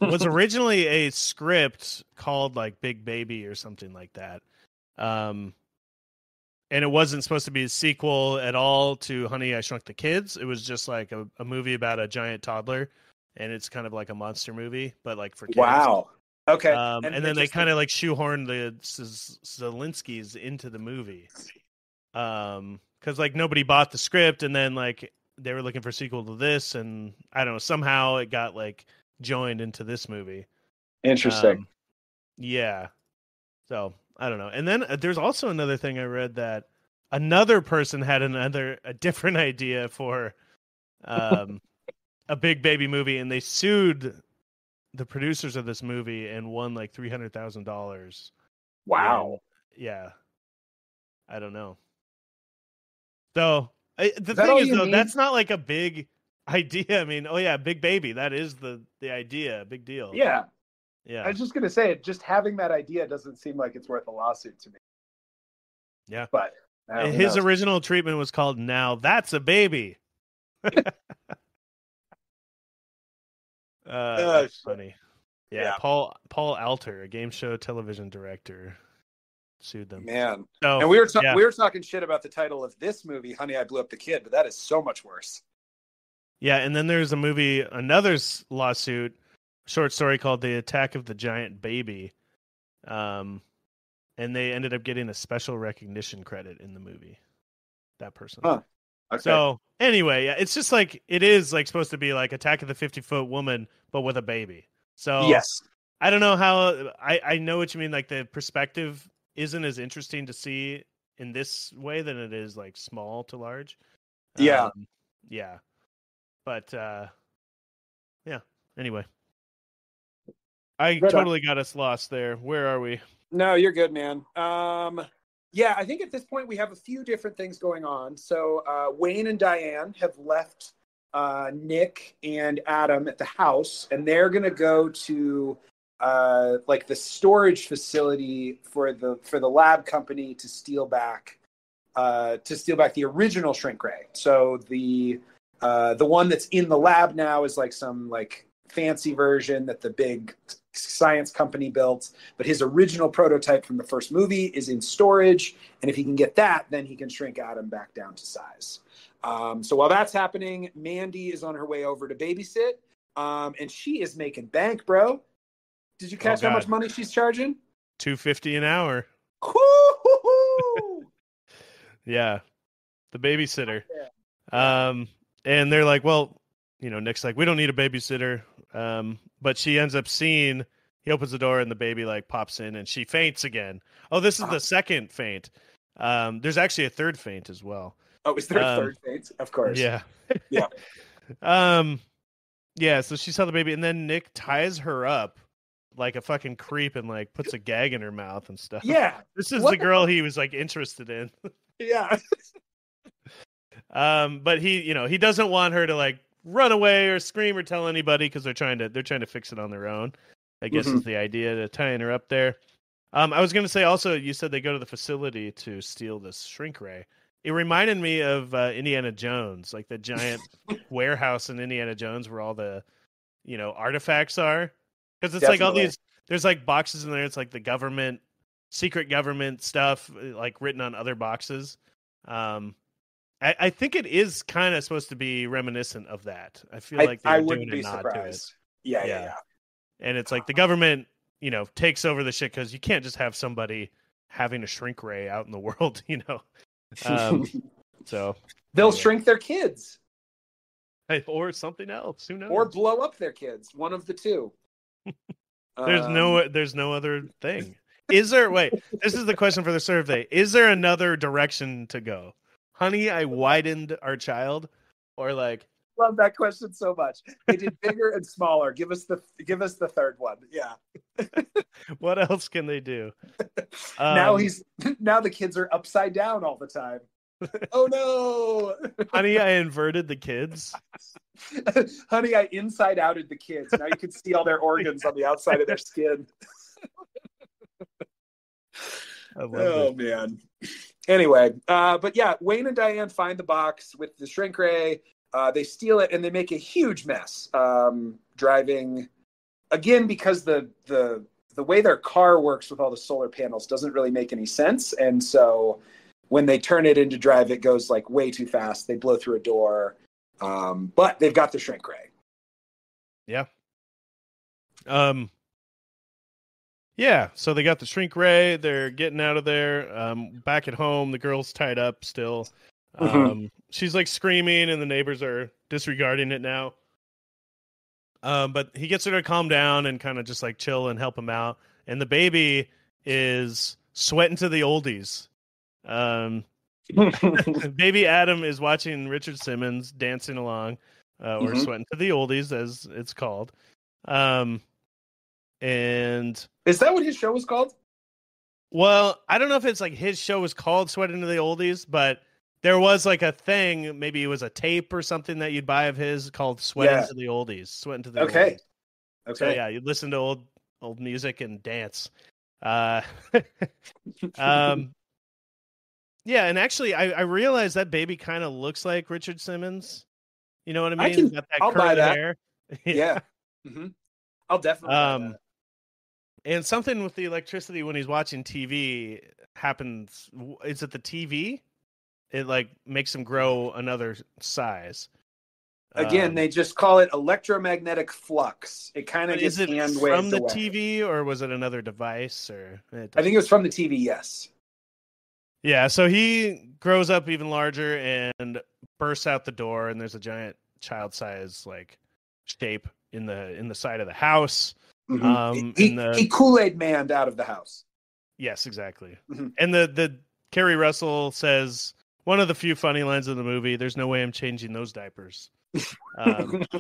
was originally a script called like Big Baby or something like that. And it wasn't supposed to be a sequel at all to Honey, I Shrunk the Kids. It was just like a movie about a giant toddler. And it's kind of like a monster movie, but like for kids. Wow. Okay. And then they kind of like shoehorned the Zelinskys into the movie. Because like nobody bought the script, and then like they were looking for a sequel to this, and I don't know, somehow it got like joined into this movie. Interesting. Yeah. So I don't know. And then there's also another thing I read that another person had a different idea for um, a big baby movie, and they sued the producers of this movie and won like $300,000. Wow. Yeah, I don't know. So the Is that thing all is, you though, need? that's not like a big idea. I mean, oh yeah, big baby. That is the idea. Big deal. Yeah. Yeah. I was just going to say, just having that idea doesn't seem like it's worth a lawsuit to me. Yeah. But His original treatment was called "Now That's a Baby." That's funny. Yeah, Paul Alter, a game show television director, sued them. Man. So, and we were talking shit about the title of this movie, Honey, I Blew Up the Kid, but that is so much worse. Yeah, and then there's another lawsuit, short story called "The Attack of the Giant Baby," and they ended up getting a special recognition credit in the movie. That person. Huh. Okay. So anyway, yeah, it's just like it is like supposed to be like Attack of the 50-Foot Woman, but with a baby. So yes, I don't know how I know what you mean. Like the perspective isn't as interesting to see in this way than it is like small to large. Yeah. Yeah. But yeah. Anyway, I totally got us lost there. Where are we? No, you're good, man. Yeah, I think at this point we have a few different things going on. So Wayne and Diane have left Nick and Adam at the house, and they're gonna go to like the storage facility for the lab company to steal back the original shrink ray. So the one that's in the lab now is like some like fancy version that the big science company built, but his original prototype from the first movie is in storage, and if he can get that, then he can shrink Adam back down to size. So while that's happening, Mandy is on her way over to babysit, and she is making bank, bro. Did you catch how much money she's charging? $250 an hour. Yeah, the babysitter. Yeah. And they're like, well, you know, Nick's like, we don't need a babysitter. But she ends up seeing, he opens the door and the baby like pops in and she faints again. Oh, this is the second faint. There's actually a third faint as well. Oh, is there a third faint? Of course. Yeah. Yeah. Yeah, so she saw the baby and then Nick ties her up like a fucking creep and like puts a gag in her mouth and stuff. Yeah. This is the girl he was like interested in. Yeah. But he doesn't want her to like run away or scream or tell anybody because they're trying to fix it on their own. I guess is the idea to tying her up there. I was going to say also, you said they go to the facility to steal this shrink ray. It reminded me of Indiana Jones, like the giant warehouse in Indiana Jones where all the, artifacts are. Because it's like all these, there's like boxes in there. It's like the secret government stuff, like written on other boxes. I think it is kind of supposed to be reminiscent of that. I feel like they're doing a nod to it. Yeah. And it's like the government, takes over the shit because you can't just have somebody having a shrink ray out in the world, So they'll shrink their kids, or something else. Who knows? Or blow up their kids. One of the two. There's no other thing. Is there? Wait, this is the question for the survey. Is there another direction to go? Honey, I widened our child, or like. Love that question so much. They did bigger and smaller. Give us the third one. Yeah. What else can they do? Now the kids are upside down all the time. Oh no. Honey, I inverted the kids. Honey, I inside outed the kids. Now you can see all their organs on the outside of their skin. Man. Anyway, but yeah, Wayne and Diane find the box with the shrink ray. They steal it and they make a huge mess. Driving again because the way their car works with all the solar panels doesn't really make any sense, and so when they turn it into drive, it goes like way too fast. They blow through a door, but they've got the shrink ray. Yeah. Yeah, so they got the shrink ray. They're getting out of there. Back at home, the girl's tied up still. She's like screaming, and the neighbors are disregarding it now. But he gets her to calm down and kind of just like chill and help him out. And the baby is Sweating to the Oldies. Baby Adam is watching Richard Simmons dancing along, or Sweating to the Oldies, as it's called. And is that what his show was called? Well, I don't know if it's like his show was called Sweating to the Oldies, but there was like a thing, maybe it was a tape or something that you'd buy of his called Sweating to the Oldies. Sweating to the Oldies. Okay. So yeah, you'd listen to old music and dance. Yeah, and actually I realized that baby kind of looks like Richard Simmons. You know what I mean? I'll buy that. Hair. Yeah. Mm-hmm. I'll definitely buy that. And something with the electricity when he's watching TV happens. Is it the TV? It like makes him grow another size. Again, they just call it electromagnetic flux. It kind of gets hand waved away. From the TV, or was it another device? Or I think it was from the TV. Yes. Yeah. So he grows up even larger and bursts out the door, and there's a giant child-size like shape in the side of the house. Mm-hmm. He Kool-Aid manned out of the house. Yes, exactly. Mm-hmm. And the Kerry Russell says one of the few funny lines of the movie. There's no way I'm changing those diapers. It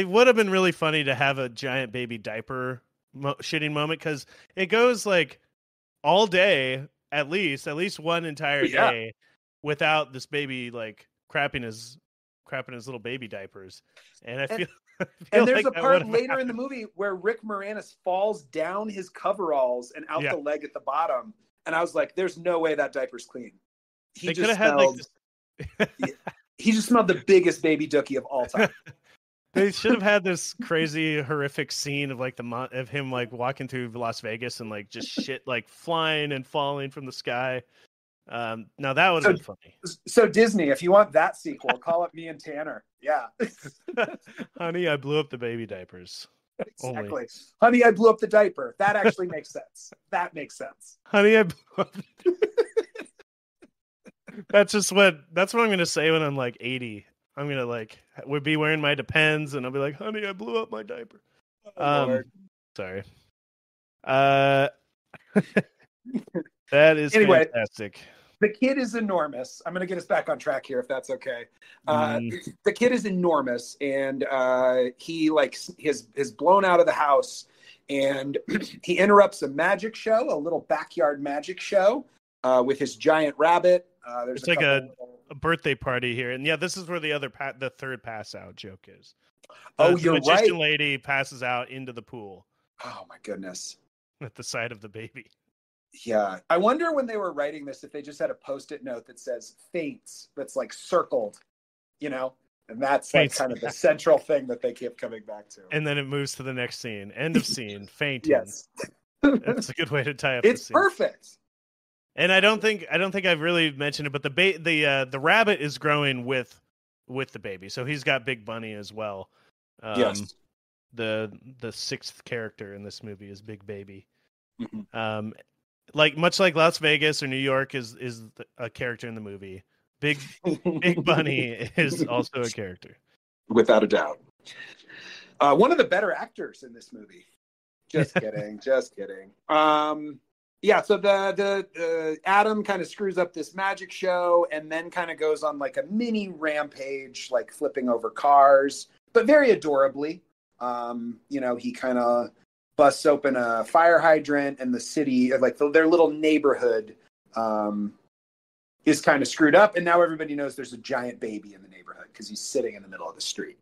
would have been really funny to have a giant baby diaper shitting moment, because it goes like all day, at least one entire day without this baby like crapping his little baby diapers. And I feel and there's a part later in the movie where Rick Moranis falls down his coveralls and out the leg at the bottom, and I was like, there's no way that diaper's clean. He just smelled the biggest baby dookie of all time. They should have had this crazy horrific scene of like of him like walking through Las Vegas and like just shit like flying and falling from the sky. Now that would have been funny. So Disney, if you want that sequel, call it Me and Tanner. Yeah. Honey, I blew up the baby diapers. Exactly. Only. Honey, I blew up the diaper. That actually makes sense. That makes sense. Honey, I blew up that's what I'm going to say when I'm like 80. I'm going to would be wearing my Depends and I'll be like, honey, I blew up my diaper. Sorry. That is fantastic. The kid is enormous. I'm going to get us back on track here, if that's okay. The kid is enormous, and he is blown out of the house, and he interrupts a magic show, a little backyard magic show, with his giant rabbit. It's like a birthday party here, and this is where the third pass out joke is. You're right. The magician lady passes out into the pool. Oh my goodness! At the side of the baby. Yeah, I wonder when they were writing this if they just had a Post-it note that says "faints" that's like circled, and that's like kind of the central thing that they kept coming back to. And then it moves to the next scene. End of scene. Fainting. Yes, that's a good way to tie up. It's perfect. And I don't think I've really mentioned it, but the rabbit is growing with the baby, so he's got Big Bunny as well. Yes. The sixth character in this movie is Big Baby. Mm-hmm. Much like Las Vegas or New York is a character in the movie. Big Bunny is also a character, without a doubt. One of the better actors in this movie. Just kidding. Just kidding. So the Adam kind of screws up this magic show and then kind of goes on like a mini rampage, like flipping over cars, but very adorably. He kind of busts open a fire hydrant, and the city, like their little neighborhood, is kind of screwed up, and now everybody knows there's a giant baby in the neighborhood because he's sitting in the middle of the street.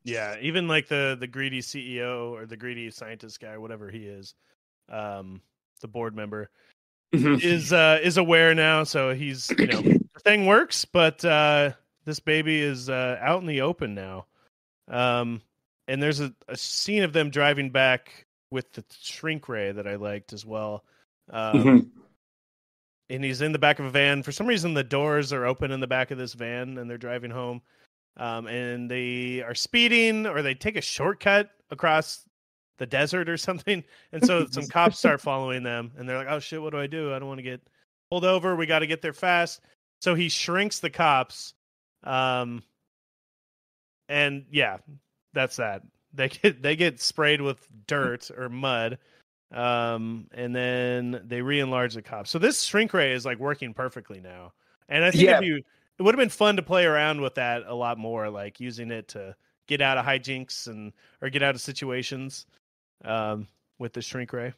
Yeah, even like the greedy CEO or the greedy scientist guy, whatever he is, the board member, is aware now, so he's the thing works, but this baby is out in the open now. And there's a scene of them driving back with the shrink ray that I liked as well. And he's in the back of a van. For some reason, the doors are open in the back of this van, and they're driving home. And they are speeding, or they take a shortcut across the desert or something. And so some cops start following them, and they're like, oh, shit, what do? I don't want to get pulled over. We got to get there fast. So he shrinks the cops. And, yeah. That's that. They get sprayed with dirt or mud, And then they re-enlarge the cops. So this shrink ray is like working perfectly now. And I think Yeah, it would have been fun to play around with that a lot more, like using it to get out of hijinks or get out of situations with the shrink ray.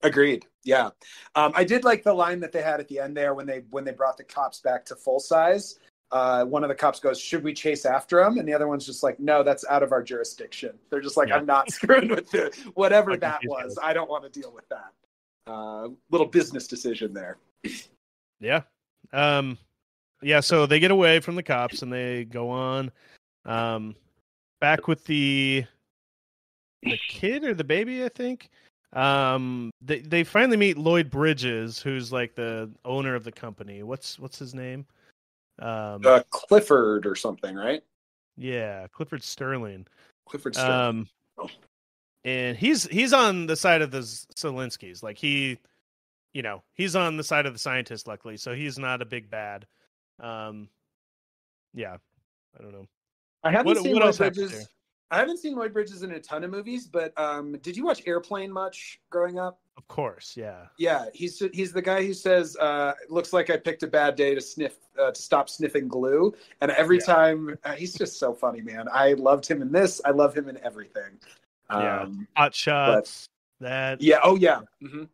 agreed. Yeah. I did like the line that they had at the end there when they brought the cops back to full size. One of the cops goes, "Should we chase after him?" And the other one's just like, "No, that's out of our jurisdiction." They're just like, Yeah. "I'm not screwing with whatever Fucking that these was. guys. I don't want to deal with that." Little business decision there. Yeah. Yeah, so they get away from the cops and they go on back with the kid or the baby, I think. They finally meet Lloyd Bridges, who's like the owner of the company. What's his name? Clifford or something, right? Yeah, Clifford Sterling. Clifford Sterling. And he's on the side of the Zelinskys. Like he's on the side of the scientists, luckily, so he's not a big bad. Yeah, I don't know. I haven't seen what Lloyd else happens Bridges. here? I haven't seen Lloyd Bridges in a ton of movies, but did you watch Airplane much growing up? Of course, yeah. Yeah, he's the guy who says, "It looks like I picked a bad day to stop sniffing glue." And every time, he's just so funny, man. I loved him in this. I love him in everything. Yeah, Hot Shots. That. Yeah. Oh yeah. Mm-hmm.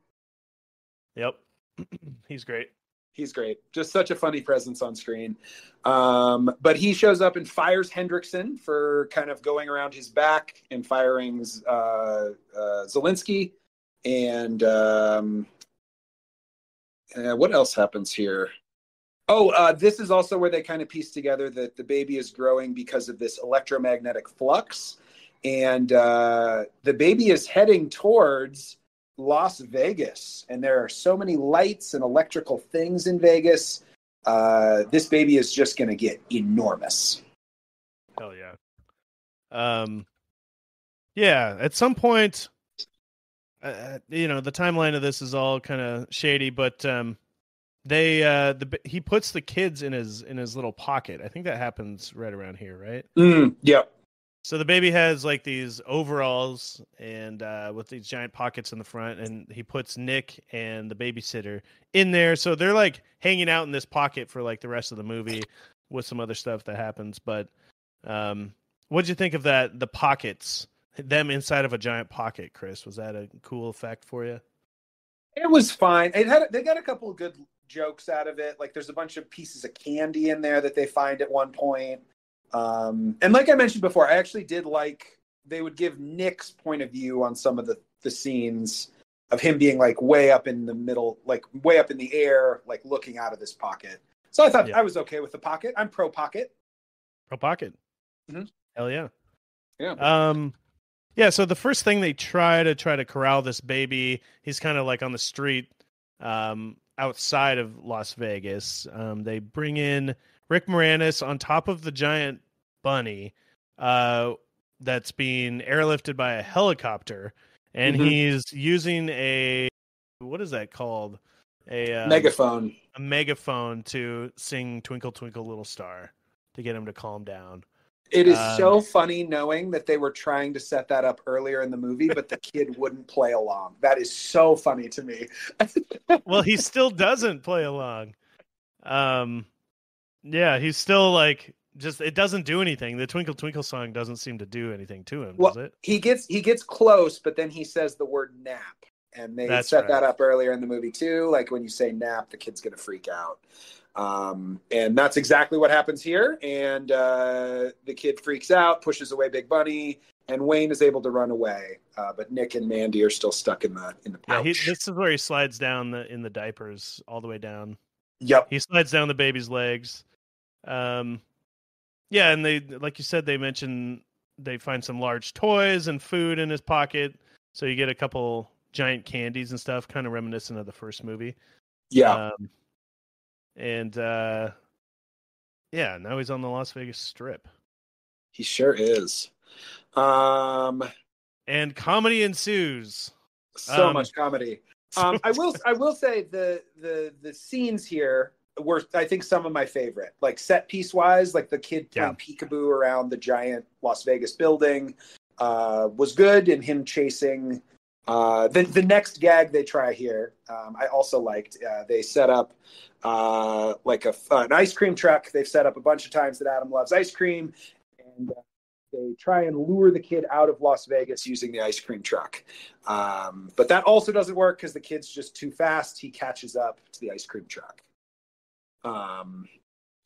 Yep. He's great. He's great. Just such a funny presence on screen. But he shows up and fires Hendrickson for kind of going around his back and firing Zelensky. And what else happens here? Oh, this is also where they kind of piece together that the baby is growing because of this electromagnetic flux. And the baby is heading towards Las Vegas, and there are so many lights and electrical things in Vegas. This baby is just going to get enormous. Hell yeah. Yeah, at some point, the timeline of this is all kind of shady, but he puts the kids in his little pocket. I think that happens right around here, right? Yeah. So the baby has like these overalls and with these giant pockets in the front, and he puts Nick and the babysitter in there. So they're like hanging out in this pocket for like the rest of the movie with some other stuff that happens. But what'd you think of that? The pockets, them inside of a giant pocket, Chris. Was that a cool effect for you? It was fine. They got a couple of good jokes out of it. Like there's a bunch of pieces of candy in there that they find at one point. And like I mentioned before, I actually did like they would give Nick's point of view on some of the scenes of him being like way up in the middle, like way up in the air, like looking out of this pocket. So I thought I was okay with the pocket. I'm pro pocket. Pro pocket. Mm-hmm. Hell yeah. Yeah. Yeah. So the first thing they try to corral this baby, he's kind of like on the street, outside of Las Vegas. They bring in Rick Moranis on top of the giant bunny that's being airlifted by a helicopter, and he's using what is that called? A megaphone. A megaphone to sing "Twinkle Twinkle Little Star" to get him to calm down. It is so funny knowing that they were trying to set that up earlier in the movie, but the kid wouldn't play along. That is so funny to me. Well, he still doesn't play along. Yeah, he's still like it doesn't do anything. The Twinkle Twinkle song doesn't seem to do anything to him, does it? He gets close, but then he says the word nap. And they set that up earlier in the movie too. Like when you say nap, the kid's gonna freak out. And that's exactly what happens here. And the kid freaks out, pushes away Big Bunny, and Wayne is able to run away. But Nick and Mandy are still stuck in the pouch. Yeah, this is where he slides down in the diapers all the way down. Yep. He slides down the baby's legs. Yeah, and they, like you said, they mentioned they find some large toys and food in his pocket. So you get a couple giant candies and stuff, kind of reminiscent of the first movie. Yeah. Yeah, now he's on the Las Vegas Strip. He sure is. And comedy ensues. So much comedy. I will say the scenes here were, I think, some of my favorite. Like set piece wise, like the kid playing peekaboo around the giant Las Vegas building was good, and him chasing The next gag they try here, I also liked. They set up like an ice cream truck. They've set up a bunch of times that Adam loves ice cream, and they try and lure the kid out of Las Vegas using the ice cream truck. But that also doesn't work because the kid's just too fast. He catches up to the ice cream truck.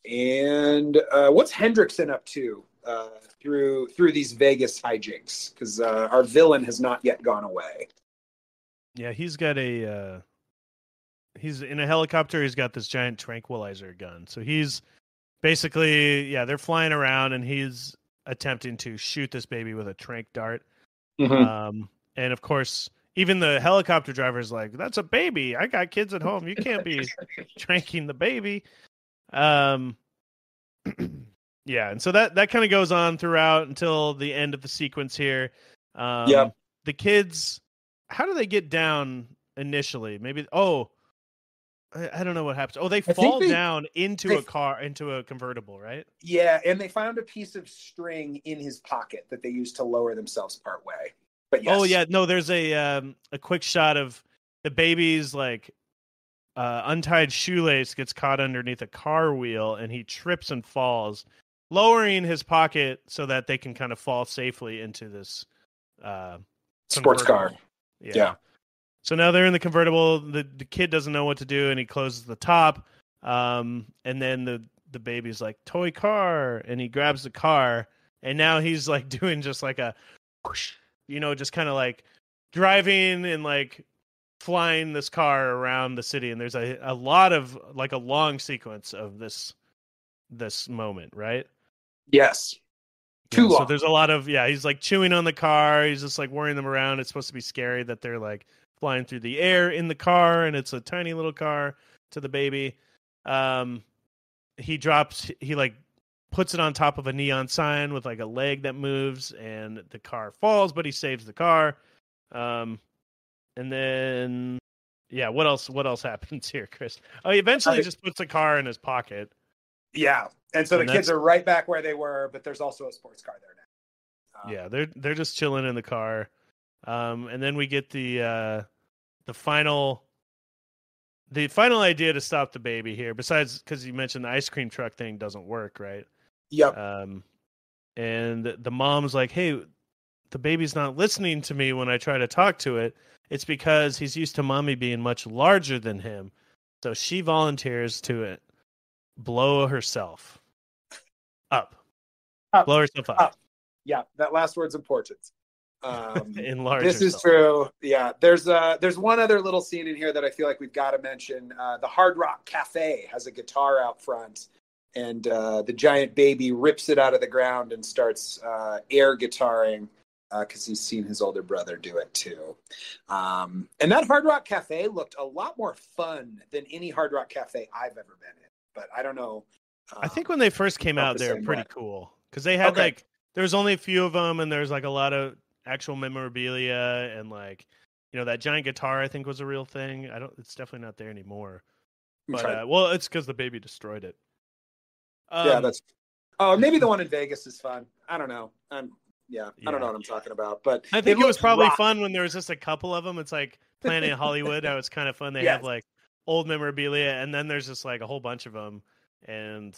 And what's Hendrickson up to through these Vegas hijinks? Because our villain has not yet gone away. Yeah, he's got he's in a helicopter. He's got this giant tranquilizer gun. So he's basically, they're flying around and he's attempting to shoot this baby with a tranq dart. Mm-hmm. And of course, even the helicopter driver's like, "That's a baby. I got kids at home. You can't be tranking the baby." And so that kind of goes on throughout until the end of the sequence here. The kids, how do they get down initially? Maybe I don't know what happens. They fall down into a convertible, right? Yeah, and they found a piece of string in his pocket that they used to lower themselves part way. But yes. Oh yeah, no, there's a quick shot of the baby's like untied shoelace gets caught underneath a car wheel and he trips and falls, lowering his pocket so that they can kind of fall safely into this sports car. Yeah. So now they're in the convertible. The kid doesn't know what to do and he closes the top. And then the baby's like, "Toy car," and he grabs the car and now he's like doing just like a whoosh, just kind of like driving and like flying this car around the city, and there's a lot of like a long sequence of this moment, right? Yes. Too long. So there's a lot of he's like chewing on the car, he's just like whirring them around. It's supposed to be scary that they're like flying through the air in the car, and it's a tiny little car to the baby. He like puts it on top of a neon sign with like a leg that moves, and the car falls, but he saves the car. And then, what else happens here, Chris? He eventually just puts the car in his pocket. Yeah, and so the kids are right back where they were, but there's also a sports car there now. They're just chilling in the car, and then we get the final idea to stop the baby here. Besides, because you mentioned the ice cream truck thing doesn't work, right? Yep. And the mom's like, "Hey, the baby's not listening to me when I try to talk to it. It's because he's used to mommy being much larger than him." So she volunteers to blow herself up. Blow herself up. Yeah, that last word's important. Enlarge this herself. Is true. Yeah, there's one other little scene in here that I feel like we've got to mention. The Hard Rock Cafe has a guitar out front, and the giant baby rips it out of the ground and starts air guitaring. Because he's seen his older brother do it too. And that Hard Rock Cafe looked a lot more fun than any Hard Rock Cafe I've ever been in. But I don't know. I think when they first came out, they were pretty cool. Because they had there was only a few of them, and there's like a lot of actual memorabilia, and like, that giant guitar I think was a real thing. It's definitely not there anymore. But it's because the baby destroyed it. Maybe the one in Vegas is fun. I don't know. I don't know what I'm talking about, but I think it was probably fun when there was just a couple of them. It's like Planet Hollywood. How it's kind of fun. They have like old memorabilia, and then there's just like a whole bunch of them. And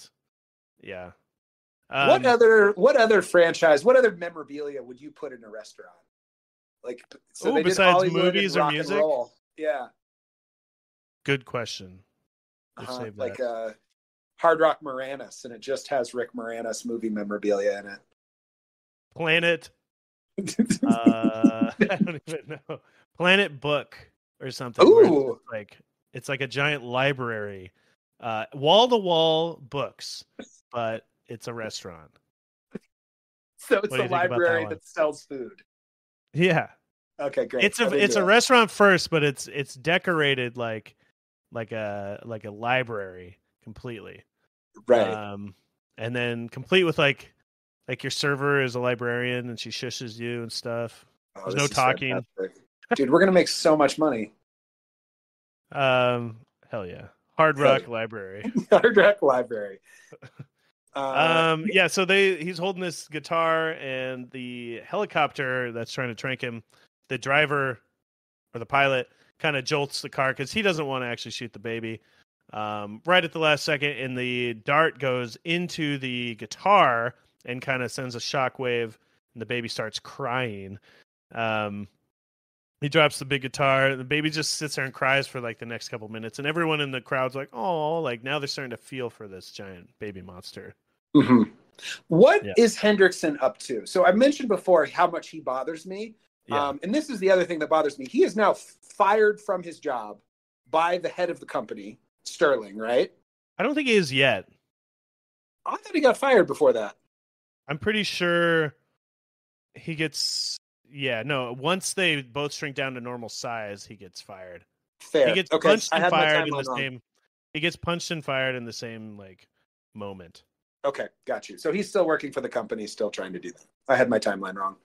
what other franchise? What other memorabilia would you put in a restaurant? Like, so besides movies or music? Yeah. Good question. Save that. Like Hard Rock Moranis, and it just has Rick Moranis movie memorabilia in it. Planet I don't even know. Planet Book or something. Ooh. It's like a giant library. Wall to wall books, but it's a restaurant. So it's a library that sells food. Yeah. Okay, great. It's a restaurant first, but it's decorated like a library completely. Right. And then complete with like your server is a librarian and she shushes you and stuff. There's no talking. Fantastic. Dude, we're gonna make so much money. Hell yeah. Hard Rock Library. Hard Rock Library. So he's holding this guitar, and the helicopter that's trying to trank him, the driver or the pilot kind of jolts the car because he doesn't want to actually shoot the baby. Right at the last second, and the dart goes into the guitar and kind of sends a shockwave, and the baby starts crying. He drops the big guitar. The baby just sits there and cries for like the next couple minutes, and everyone in the crowd's like, "Oh!" Like now they're starting to feel for this giant baby monster. Mm-hmm. What is Hendrickson up to? So I mentioned before how much he bothers me. Yeah. And this is the other thing that bothers me. He is now fired from his job by the head of the company, Sterling, right? I don't think he is yet. I thought he got fired before that. I'm pretty sure he gets... Yeah, no. Once they both shrink down to normal size, he gets fired. Fair. He gets Okay, punched I and had my fired in timeline the wrong. same... He gets punched and fired in the same, like, moment. Okay, got you. So he's still working for the company, still trying to do that. I had my timeline wrong.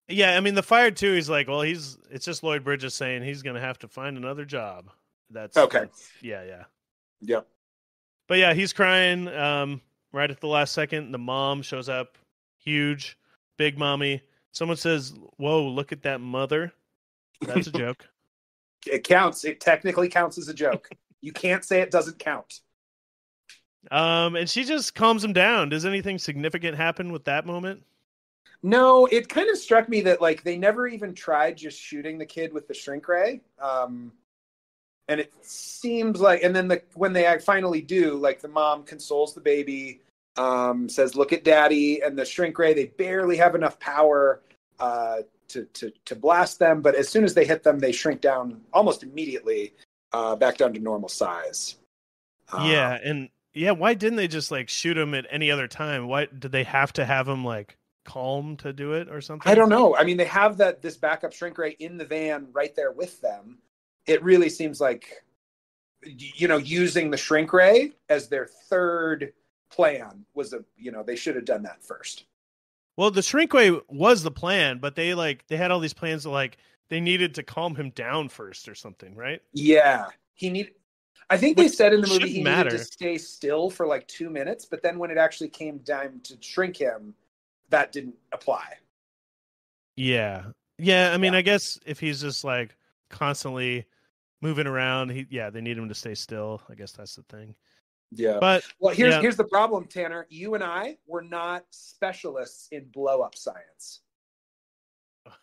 Yeah, I mean, the fired too, he's like, well, it's just Lloyd Bridges saying he's going to have to find another job. That's yeah. Yep. But yeah, he's crying right at the last second. The mom shows up, huge, big mommy. Someone says, whoa, look at that mother. That's a joke. It counts. It technically counts as a joke. You can't say it doesn't count. And she just calms him down. Does anything significant happen with that moment? No, it kind of struck me that like they never even tried just shooting the kid with the shrink ray. And it seems like, and then when they finally do, like the mom consoles the baby, says, "Look at daddy," and the shrink ray, they barely have enough power to blast them, but as soon as they hit them, they shrink down almost immediately back down to normal size. Why didn't they just like shoot him at any other time? Why did they have to have him like calm to do it or something? I don't know. I mean, they have this backup shrink ray in the van right there with them. It really seems like, using the shrink ray as their third plan was they should have done that first. Well, the shrink ray was the plan, but they had all these plans to they needed to calm him down first or something, right? Yeah. I think they said in the movie he matter. needed to stay still for like 2 minutes, but then when it actually came time to shrink him, that didn't apply. Yeah. Yeah, I mean, I guess if he's just like constantly moving around, they need him to stay still. I guess that's the thing. Yeah. But here's the problem, Tanner. You and I were not specialists in blow up science.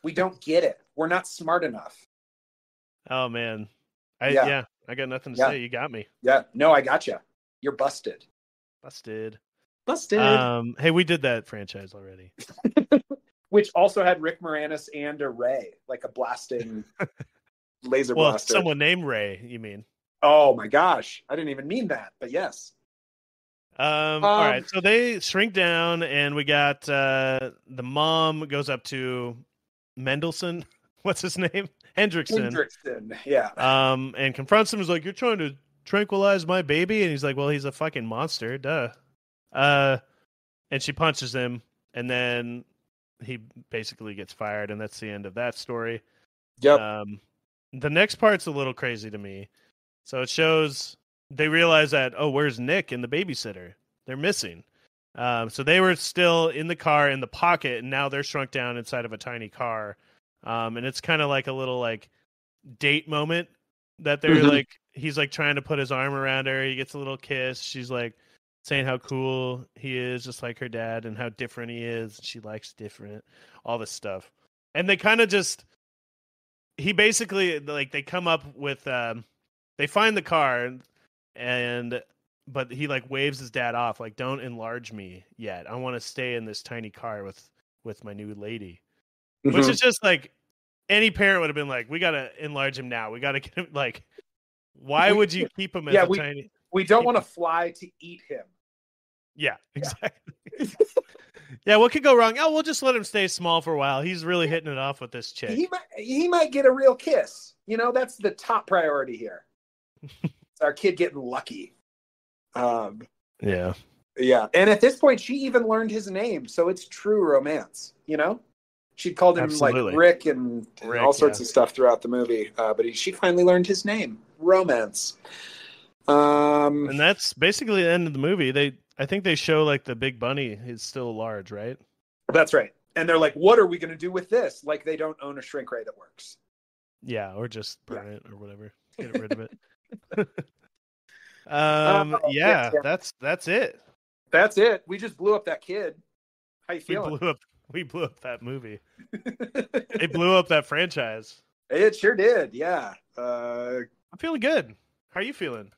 We don't get it. We're not smart enough. Oh man. I got nothing to say. You got me. Yeah. No, I got you. You're busted. Busted. Hey, we did that franchise already. Which also had Rick Moranis and a ray, like a blasting laser blaster. Someone named Ray, you mean? Oh my gosh. I didn't even mean that, but yes. All right. So they shrink down and we got the mom goes up to Mendelsohn. What's his name? Hendrickson. Yeah. And confronts him. Is like, "You're trying to tranquilize my baby?" And he's like, "Well, he's a fucking monster, duh." And she punches him, and then he basically gets fired, and that's the end of that story. Yep. The next part's a little crazy to me. So it shows they realize that, where's Nick and the babysitter? They're missing. So they were still in the car in the pocket, and now they're shrunk down inside of a tiny car. And it's kind of like a little date moment that they're he's trying to put his arm around her. He gets a little kiss. She's saying how cool he is, just like her dad, and how different he is. She likes different, all this stuff. And they kind of he basically they come up with, they find the car but he waves his dad off, don't enlarge me yet. I want to stay in this tiny car with my new lady. Mm-hmm. Which is just any parent would have been we got to enlarge him now. We got to get him why would you keep him as a tiny... We don't want to fly to eat him. Yeah, exactly. Yeah, what could go wrong? Oh, we'll just let him stay small for a while. He's really hitting it off with this chick. He might get a real kiss. That's the top priority here. It's our kid getting lucky. Yeah. Yeah. And at this point, she even learned his name. So it's true romance, She'd called him Rick and all sorts of stuff throughout the movie. But she finally learned his name. Romance. And that's basically the end of the movie. I think they show the big bunny is still large, right? That's right. And they're like, what are we going to do with this? They don't own a shrink ray that works. Yeah, or just burn it or whatever. Get rid of it. Yes, Yeah, yeah. that's it. That's it. We just blew up that kid. How you We feeling? blew up that movie. They blew up that franchise. It sure did. Yeah. I'm feeling good. How are you feeling?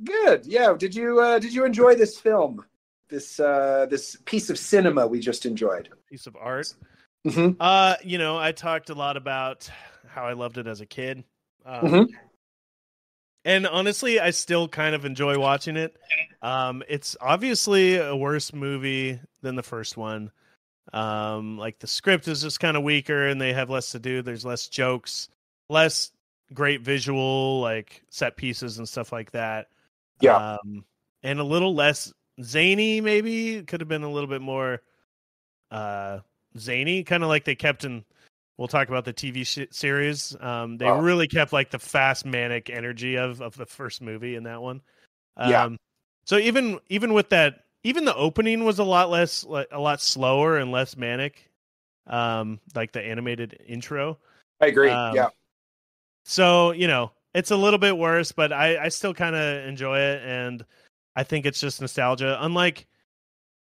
Good. Yeah. Did you enjoy this film? This piece of cinema we just enjoyed. Piece of art. Mm-hmm. I talked a lot about how I loved it as a kid. Mm-hmm. And honestly, I still kind of enjoy watching it. It's obviously a worse movie than the first one. Like the script is just kind of weaker and they have less to do. There's less jokes, less great visual, like set pieces and stuff like that. Yeah. And a little less zany, maybe. It could have been a little bit more zany, kind of like they kept in. We'll talk about the TV series. They really kept like the fast manic energy of the first movie in that one. Yeah. So even with that, even the opening was a lot slower and less manic. Like the animated intro. I agree. Yeah. So, it's a little bit worse, but I still kind of enjoy it. And I think it's just nostalgia.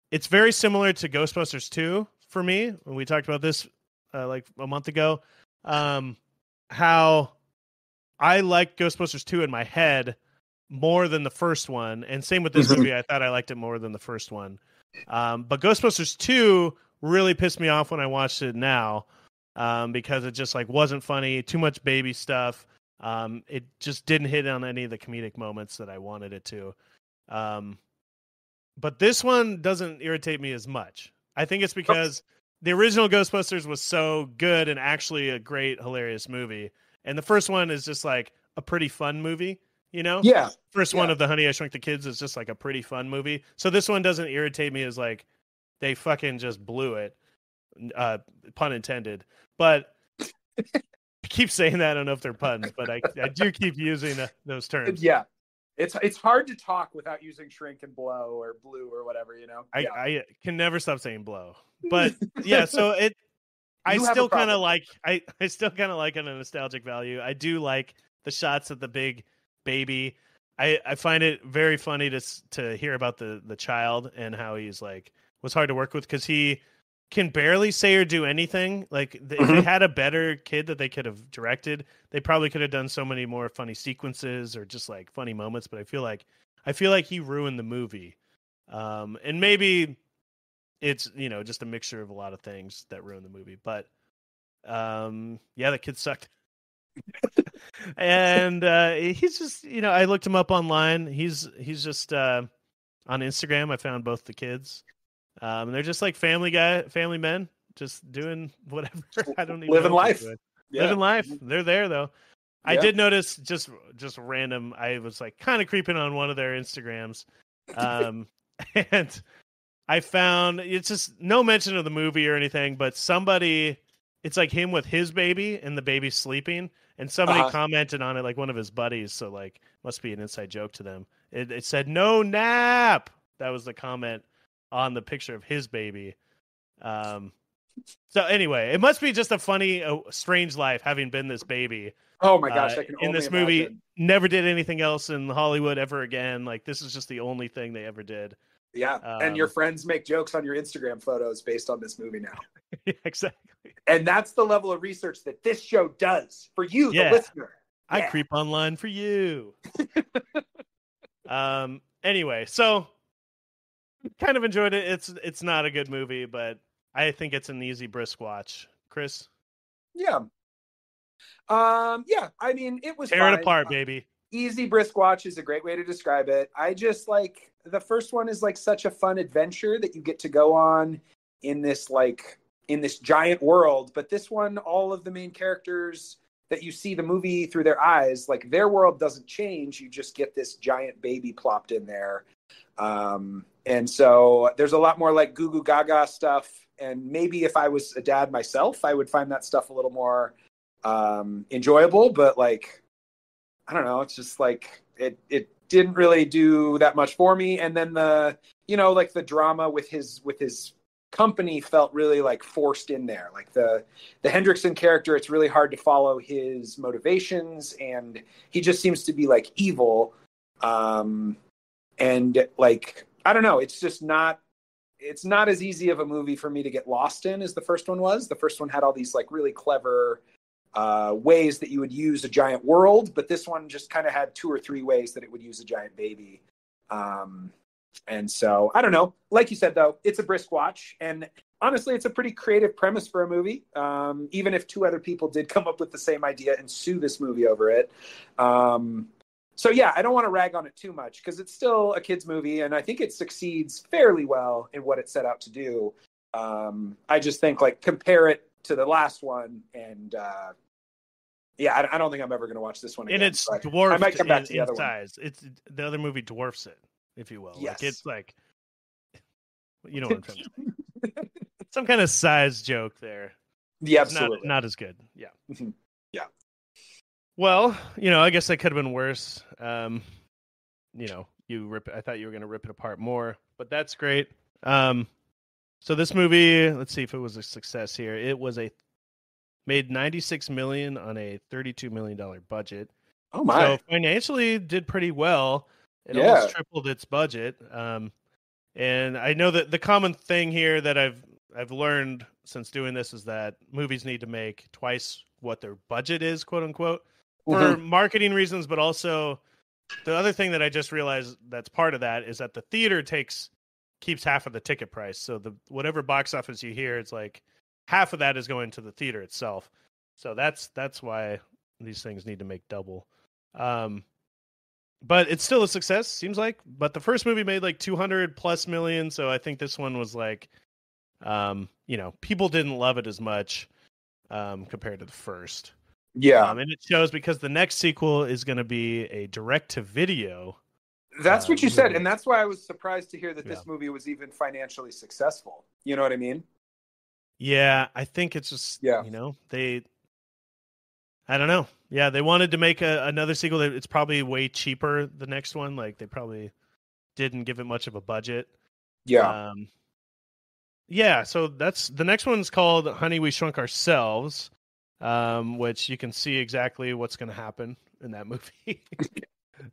It's very similar to Ghostbusters 2 for me. When we talked about this like a month ago, how I liked Ghostbusters 2 in my head more than the first one. And same with this movie. I thought I liked it more than the first one. But Ghostbusters 2 really pissed me off when I watched it now, because it just like wasn't funny, too much baby stuff. It just didn't hit on any of the comedic moments that I wanted it to. But this one doesn't irritate me as much. I think it's because the original Ghostbusters was so good and actually a great, hilarious movie. And the first one is just like a pretty fun movie, Yeah. First one of the Honey, I Shrunk the Kids is just like a pretty fun movie. So this one doesn't irritate me as like they fucking just blew it, pun intended. But I keep saying that. I don't know if they're puns, but I do keep using those terms. Yeah. It's hard to talk without using shrink and blow or blue or whatever, I can never stop saying blow. But yeah, so I still kind of like it on a nostalgic value. I do like the shots of the big baby. I find it very funny to hear about the child and how he's like was hard to work with because he can barely say or do anything. Like if they had a better kid that they could have directed, they probably could have done so many more funny sequences or just like funny moments. But I feel like he ruined the movie. And maybe it's just a mixture of a lot of things that ruined the movie. But yeah, the kid sucked. And he's just I looked him up online. He's just on Instagram. I found both the kids. And they're just like family men, just doing whatever. I don't even living know life. Yeah. Living life. They're there though. Yeah. I did notice just random. I was like kind of creeping on one of their Instagrams, and I found it's just no mention of the movie or anything, but somebody, it's like him with his baby and the baby's sleeping, and somebody commented on it, like one of his buddies. So like, must be an inside joke to them. It said no nap. That was the comment on the picture of his baby. So anyway, it must be just a funny, strange life having been this baby. Oh my gosh, I can in this imagine. movie, never did anything else in Hollywood ever again. Like this is just the only thing they ever did. Yeah, and your friends make jokes on your Instagram photos based on this movie now. Yeah, exactly. And that's the level of research that this show does for you, the listener. I creep online for you. Anyway, so kind of enjoyed it. It's not a good movie, but I think it's an easy brisk watch. Chris? Yeah. Yeah, I mean, it was tear it apart, baby. Easy brisk watch is a great way to describe it. I just like the first one is like such a fun adventure that you get to go on in this giant world. But this one, all of the main characters that you see the movie through their eyes, like their world doesn't change. You just get this giant baby plopped in there. And so there's a lot more like goo goo gaga stuff. And maybe if I was a dad myself, I would find that stuff a little more enjoyable. But like, I don't know, it's just like it didn't really do that much for me. And then the, like the drama with his company felt really like forced in there. Like the Hendrickson character, it's really hard to follow his motivations, and he just seems to be like evil. And like, I don't know, it's not as easy of a movie for me to get lost in as the first one was. The first one had all these like really clever ways that you would use a giant world, but this one just kind of had 2 or 3 ways that it would use a giant baby. And so I don't know, like you said, though, it's a brisk watch, and honestly, it's a pretty creative premise for a movie. Even if 2 other people did come up with the same idea and sue this movie over it. So yeah, I don't want to rag on it too much because it's still a kid's movie, and I think it succeeds fairly well in what it set out to do. I just think like compare it to the last one, and yeah, I don't think I'm ever going to watch this one again. And it's dwarfed. I might come back to the other size. It's the other movie dwarfs it, if you will. Yes. Like it's like, you know what I'm trying to say. Some kind of size joke there. Yeah, it's absolutely not as good. Yeah. Yeah. Well, I guess that could have been worse. I thought you were going to rip it apart more, but that's great. So this movie, let's see if it was a success here. It was made $96 million on a $32 million budget. Oh my! So financially, did pretty well. It almost tripled its budget. And I know that the common thing here that I've learned since doing this is that movies need to make twice what their budget is, quote unquote, for marketing reasons, but also the other thing that I just realized that's part of that is that the theater keeps half of the ticket price. So whatever box office you hear, it's like half of that is going to the theater itself. So that's why these things need to make double. But it's still a success, seems like. But the first movie made like 200+ million, so I think this one was like, people didn't love it as much compared to the first. Yeah, and it shows because the next sequel is going to be a direct-to-video. That's what you said, and that's why I was surprised to hear that this movie was even financially successful. You know what I mean? Yeah, I think it's just, I don't know. Yeah, they wanted to make another sequel. It's probably way cheaper, the next one. Like, they probably didn't give it much of a budget. Yeah. Yeah, so the next one's called Honey, We Shrunk Ourselves, which you can see exactly what's going to happen in that movie.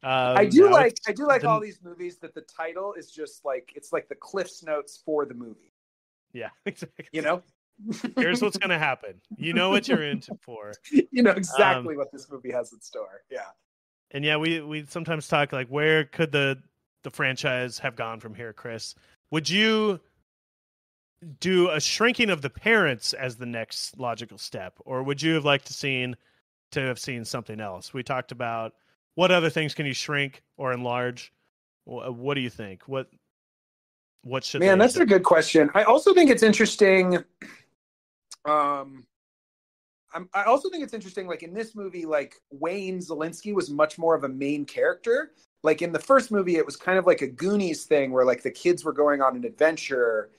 I do like all these movies that the title is just like, it's like the Cliff's Notes for the movie. Yeah, exactly. Here's what's going to happen. You know what you're in for. You know exactly what this movie has in store. Yeah. And yeah, we sometimes talk like, where could the franchise have gone from here, Chris? Would you do a shrinking of the parents as the next logical step, or would you have liked to have seen something else? We talked about what other things can you shrink or enlarge. What do you think? What should? Man, that's a good question. I also think it's interesting. I also think it's interesting, like in this movie, like Wayne Szalinski was much more of a main character. Like in the first movie, it was kind of like a Goonies thing where like the kids were going on an adventure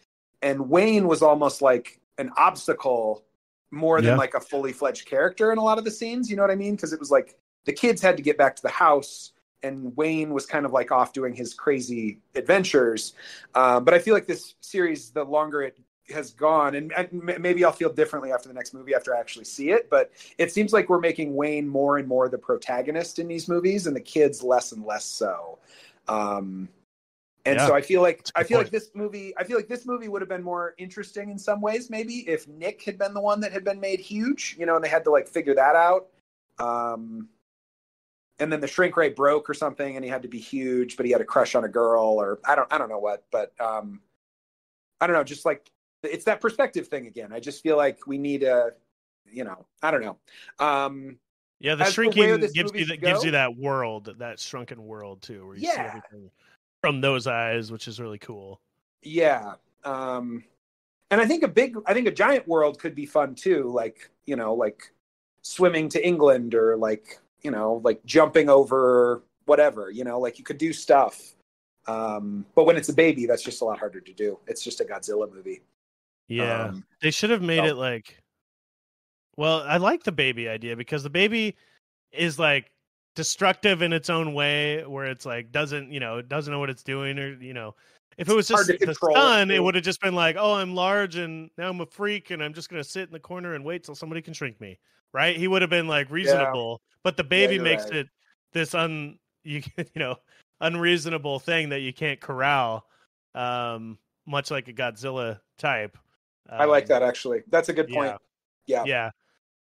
and Wayne was almost like an obstacle more than like a fully fledged character in a lot of the scenes. You know what I mean? Because it was like the kids had to get back to the house and Wayne was kind of like off doing his crazy adventures. But I feel like this series, the longer it has gone, and maybe I'll feel differently after the next movie after I actually see it, but it seems like we're making Wayne more and more the protagonist in these movies and the kids less and less so. So I feel like this movie would have been more interesting in some ways, maybe if Nick had been the one that had been made huge, and they had to like figure that out. And then the shrink ray broke or something and he had to be huge, but he had a crush on a girl, or I don't know what, but I don't know, just like it's that perspective thing again. I just feel like we need I don't know. The shrinking gives you that world, that shrunken world too, where you see everything from those eyes, which is really cool. Yeah. And I think a giant world could be fun too. Like, like swimming to England or like jumping over whatever, like you could do stuff. But when it's a baby, that's just a lot harder to do. It's just a Godzilla movie. Yeah. They should have made it like, well, I like the baby idea because the baby is like destructive in its own way, where it's like doesn't know what it's doing, or If it was hard just to the control son, it, it too. would have just been like, oh, I'm large and now I'm a freak and I'm just going to sit in the corner and wait till somebody can shrink me. Right? He would have been like Yeah, reasonable, but the yeah, baby you're makes right. it this unreasonable thing that you can't corral, much like a Godzilla type. I like Um, that actually. That's a good point. yeah, Yeah. yeah.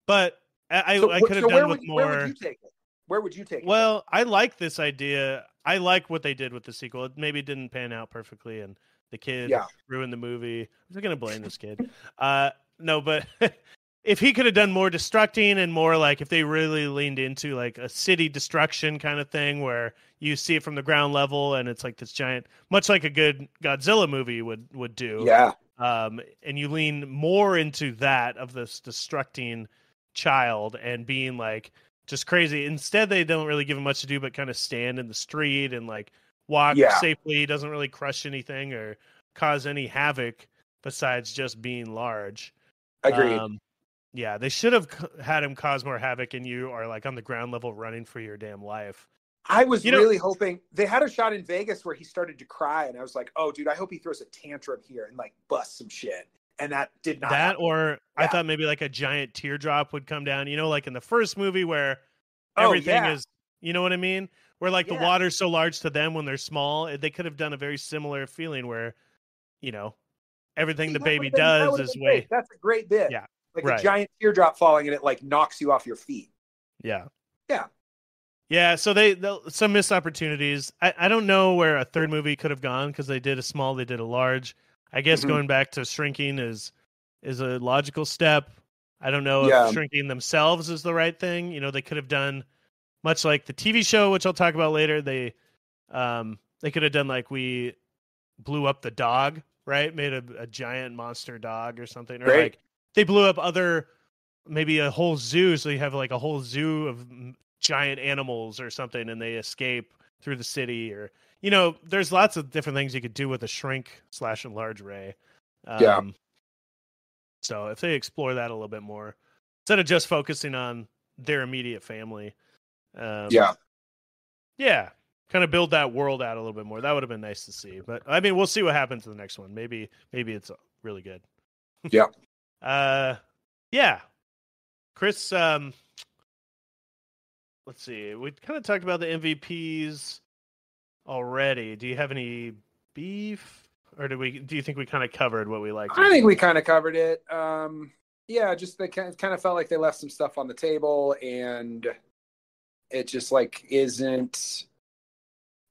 But So, I could have so done with where would you more. take it? Where would you take it? Well, I like this idea. I like what they did with the sequel. It maybe didn't pan out perfectly, and the kid Yeah. ruined the movie. I'm not gonna blame this kid. No, but if he could have done more destructing and more like if they really leaned into like a city destruction kind of thing, where you see it from the ground level and it's like this giant, much like a good Godzilla movie would do. Yeah. And you lean more into that of this destructing child and being like just crazy. Instead, they don't really give him much to do but kind of stand in the street and like walk Yeah. safely. He doesn't really crush anything or cause any havoc besides just being large. Agreed. Yeah, they should have had him cause more havoc and you are like on the ground level running for your damn life. I was really hoping they had a shot in Vegas where he started to cry, and I was like, "Oh, dude, I hope he throws a tantrum here and like busts some shit." And that did not. That happen. or I thought maybe like a giant teardrop would come down. You know, like in the first movie where everything is, you know what I mean? Where like the water's so large to them when they're small, they could have done a very similar feeling where, you know, everything the baby does is way. That's a great bit. Yeah, like a giant teardrop falling and it like knocks you off your feet. Yeah. Yeah. Yeah, so some missed opportunities. I don't know where a third movie could have gone because they did a small, they did a large. I guess going back to shrinking is a logical step. I don't know if shrinking themselves is the right thing. You know, they could have done much like the TV show, which I'll talk about later. They could have done like we blew up the dog, right? Made a giant monster dog or something, or like they blew up maybe a whole zoo. So you have like a whole zoo of giant animals or something, and they escape through the city, or you know, there's lots of different things you could do with a shrink/enlarge ray. So if they explore that a little bit more, instead of just focusing on their immediate family, kind of build that world out a little bit more. That would have been nice to see. But I mean, we'll see what happens in the next one. Maybe it's really good. Chris, let's see. We kind of talked about the MVPs already. Do you have any beef, or do you think we kind of covered what we liked? I think we kind of covered it. Just they kind of felt like they left some stuff on the table, and it just like isn't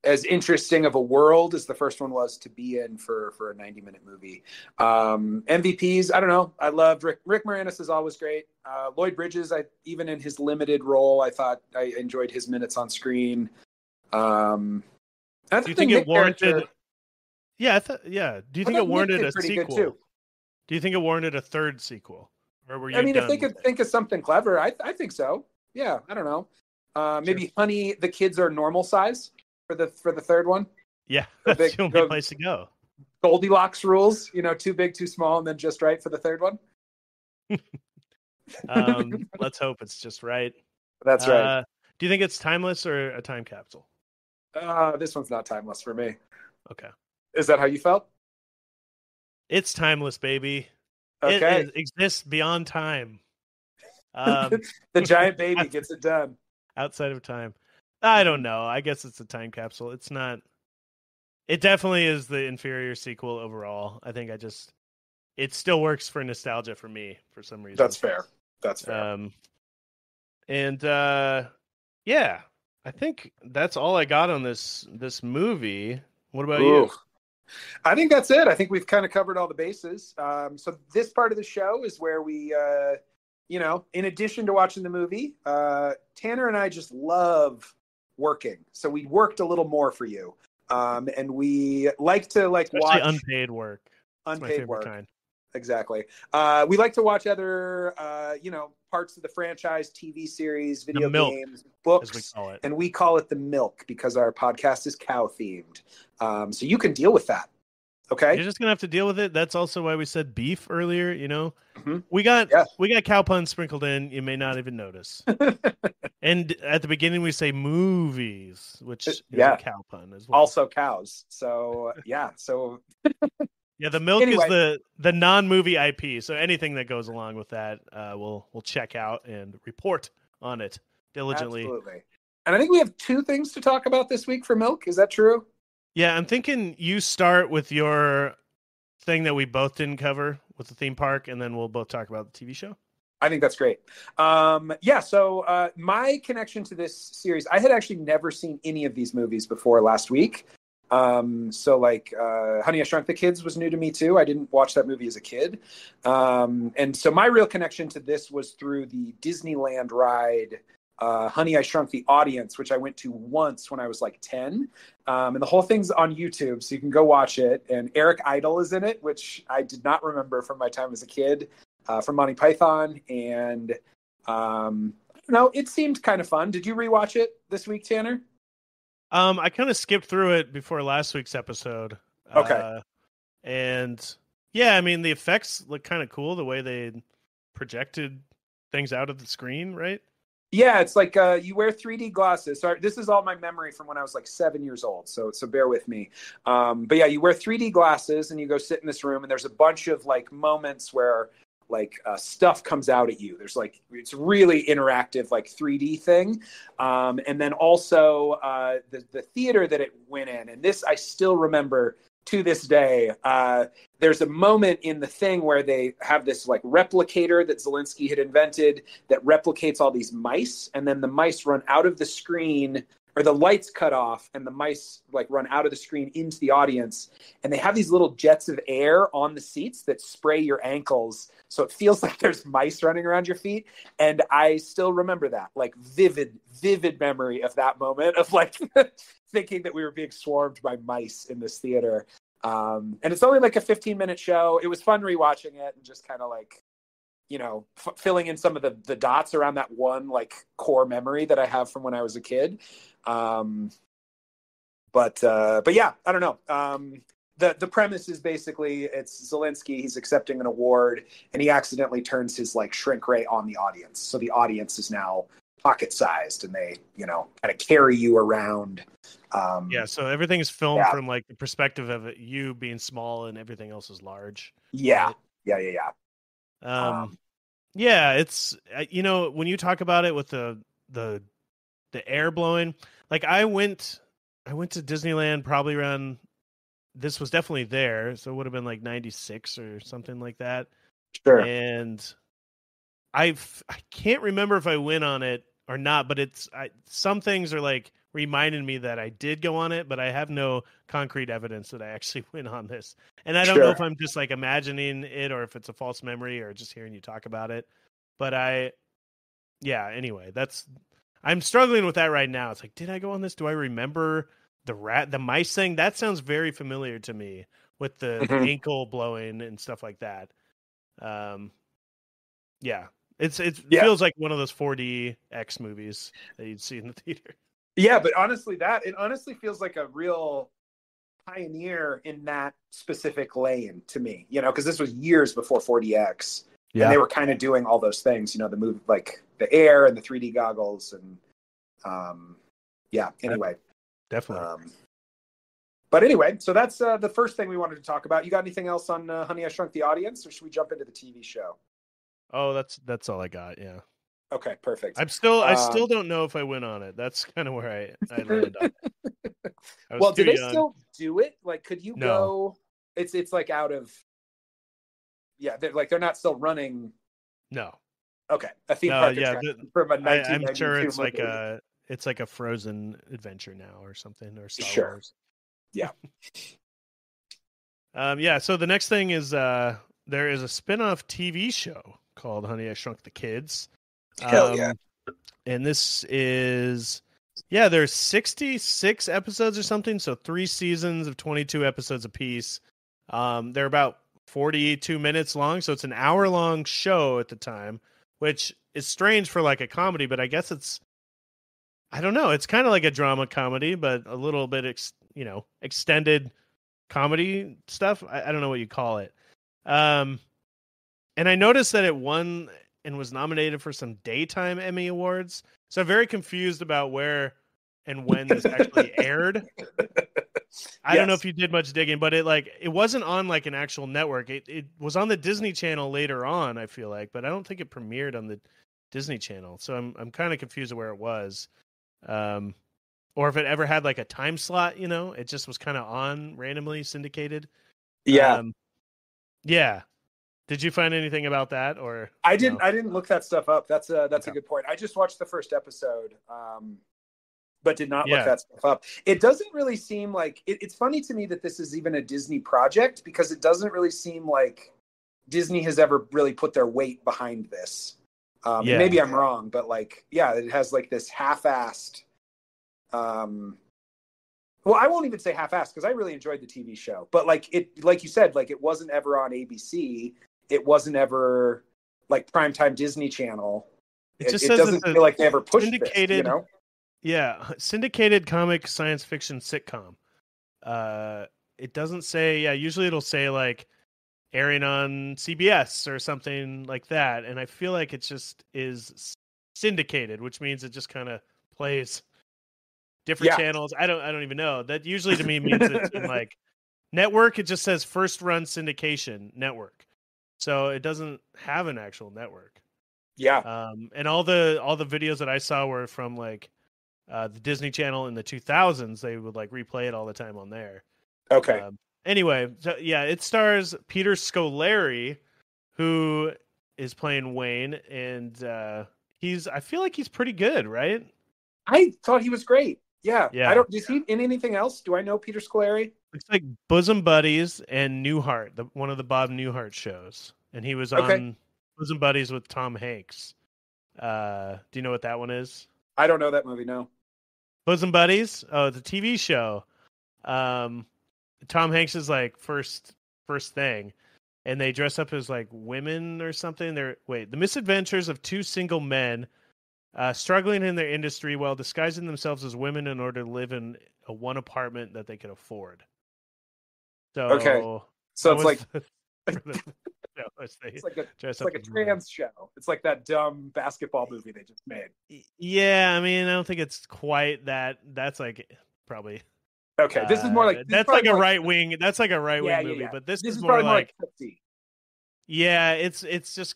as interesting of a world as the first one was to be in for a 90-minute movie. MVPs, I don't know. I loved Rick Moranis is always great. Lloyd Bridges, even in his limited role, I thought I enjoyed his minutes on screen. Do you think it warranted? Yeah, Do you think it warranted a sequel? Too. Do you think it warranted a third sequel, or were you? I mean, if they could think of something clever, I think so. Yeah, I don't know. Maybe Honey, the kids are normal size for the third one. Yeah, that's the only place to go. Goldilocks rules, too big, too small, and then just right for the third one. Let's hope it's just right. That's right. Do you think it's timeless or a time capsule? This one's not timeless for me. Okay. Is that how you felt? It's timeless, baby. Okay. It exists beyond time. The giant baby gets it done. Outside of time. I don't know. I guess it's a time capsule. It's not. It definitely is the inferior sequel overall. I think it still works for nostalgia for me for some reason. That's fair. I think that's all I got on this movie. What about you? I think that's it. I think we've kind of covered all the bases. So this part of the show is where we, in addition to watching the movie, Tanner and I just love working. So we worked a little more for you. And we like to watch unpaid work. Unpaid work. Kind. Exactly. We like to watch other, parts of the franchise, TV series, video games, books, as we call it. And we call it the milk because our podcast is cow themed. So you can deal with that. Okay. You're just going to have to deal with it. That's also why we said beef earlier. Mm-hmm. We got cow puns sprinkled in. You may not even notice. And at the beginning, we say movies, which is a Yeah, cow pun as well. also cows. So yeah. So Yeah, the milk is anyway, the non-movie IP. So anything that goes along with that, we'll check out and report on it diligently. absolutely. And I think we have two things to talk about this week for milk. Is that true? Yeah, I'm thinking you start with your thing that we both didn't cover with the theme park, and then we'll both talk about the TV show. I think that's great. Yeah, so my connection to this series, I had actually never seen any of these movies before last week. So like Honey, I Shrunk the Kids was new to me too. I didn't watch that movie as a kid. And so my real connection to this was through the Disneyland ride, Honey, I Shrunk the Audience, which I went to once when I was like 10. And the whole thing's on YouTube, so you can go watch it. And Eric Idle is in it, which I did not remember from my time as a kid. From Monty Python, and I don't know, it seemed kind of fun. Did you rewatch it this week, Tanner? I kind of skipped through it before last week's episode. Okay. And yeah, I mean the effects look kind of cool the way they projected things out of the screen, right? Yeah, it's like you wear 3D glasses. Sorry, this is all my memory from when I was like 7 years old. So bear with me. But yeah, you wear 3D glasses and you go sit in this room, and there's a bunch of like moments where like stuff comes out at you. There's like, it's really interactive, like 3D thing. And then also the theater that it went in, and this I still remember to this day. There's a moment in the thing where they have this like replicator that Zelensky had invented that replicates all these mice, and then the mice run out of the screen, or the lights cut off and the mice like run out of the screen into the audience, and they have these little jets of air on the seats that spray your ankles, so it feels like there's mice running around your feet. And I still remember that, like vivid memory of that moment of like thinking that we were being swarmed by mice in this theater. And it's only like a 15-minute show. It was fun rewatching it and just kind of like, you know, filling in some of the dots around that one like core memory that I have from when I was a kid. But yeah, I don't know. The premise is basically it's Zelensky. He's accepting an award, and he accidentally turns his like shrink ray on the audience. So the audience is now pocket sized, and they, you know, kind of carry you around. Yeah, so everything is filmed from like the perspective of you being small, and everything else is large. Yeah, right? yeah. Yeah, it's you know, when you talk about it with the air blowing, like I went to Disneyland probably around, this was definitely there, so it would have been like 96 or something like that. Sure. And I can't remember if I went on it or not, but some things are like reminding me that I did go on it, but I have no concrete evidence that I actually went on this. And I don't know if I'm just like imagining it or if it's a false memory or just hearing you talk about it. But anyway, I'm struggling with that right now. It's like, did I go on this? Do I remember the mice thing? That sounds very familiar to me with the ankle blowing and stuff like that. Yeah. It feels like one of those 4DX movies that you'd see in the theater. Yeah, but honestly, it honestly feels like a real pioneer in that specific lane to me, you know, because this was years before 4DX. Yeah. And they were kind of doing all those things, you know, the move, like the air and the 3D goggles. And anyway. Definitely. But anyway, so that's the first thing we wanted to talk about. You got anything else on Honey, I Shrunk the Audience, or should we jump into the TV show? Oh, that's all I got. Yeah. Okay, perfect. I still don't know if I went on it. That's kind of where I landed on it. Well, do they still do it? Like, could you go? It's like out of. Yeah, they're not still running. No. Okay, a theme park attraction from a 1992 I'm sure it's movie. like a Frozen adventure now or something, or Star Wars. Yeah. So the next thing is there is a spin-off TV show called Honey, I Shrunk the Kids. Hell yeah. And this is there's 66 episodes or something, so 3 seasons of 22 episodes apiece. They're about 42 minutes long, so it's an hour-long show at the time, which is strange for like a comedy, but I guess I don't know, it's kind of like a drama comedy, but a little bit extended comedy stuff. I don't know what you call it. And I noticed that it won and was nominated for some daytime Emmy Awards. So I'm very confused about where and when this actually aired. I don't know if you did much digging, but it wasn't on like an actual network. It was on the Disney Channel later on, I feel like, but I don't think it premiered on the Disney Channel. So I'm kind of confused where it was. Or if it ever had like a time slot, it just was kind of on randomly syndicated. Yeah. Yeah. Did you find anything about that, or I didn't? no? I didn't look that stuff up. That's a good point. I just watched the first episode, but did not look that stuff up. It doesn't really seem like it's funny to me that this is even a Disney project, because it doesn't really seem like Disney has ever really put their weight behind this. And maybe I'm wrong, but it has like this half-assed. Well, I won't even say half-assed, because I really enjoyed the TV show, but like you said, like it wasn't ever on ABC. It wasn't ever like primetime Disney Channel. It doesn't feel like they ever pushed this, Yeah, syndicated comic science fiction sitcom. It doesn't say. Yeah, usually it'll say like airing on CBS or something like that, and I feel like it just is syndicated, which means it just kind of plays different channels. I don't even know. That usually to me means it's in like network. It just says first run syndication network, so it doesn't have an actual network. Yeah. And all the videos that I saw were from like the Disney Channel in the 2000s. They would like replay it all the time on there. Okay. Anyway, so, yeah, it stars Peter Scolari, who is playing Wayne, and I feel like he's pretty good, right? I thought he was great. Yeah. Yeah. Is he in anything else? Do I know Peter Scolari? Looks like Bosom Buddies and Newhart, one of the Bob Newhart shows, and he was on Bosom Buddies with Tom Hanks. Do you know what that one is? I don't know that movie. No. Bosom Buddies? Oh, it's a TV show. Tom Hanks is like first thing, and they dress up as like women or something. The misadventures of two single men struggling in their industry while disguising themselves as women in order to live in a one apartment that they could afford. So it's like it's like a trans show. It's like that dumb basketball movie they just made. Yeah, I mean, I don't think it's quite that. That's like probably okay. This is more like that's like a right wing. That's like a right wing movie, but this is more like yeah, it's just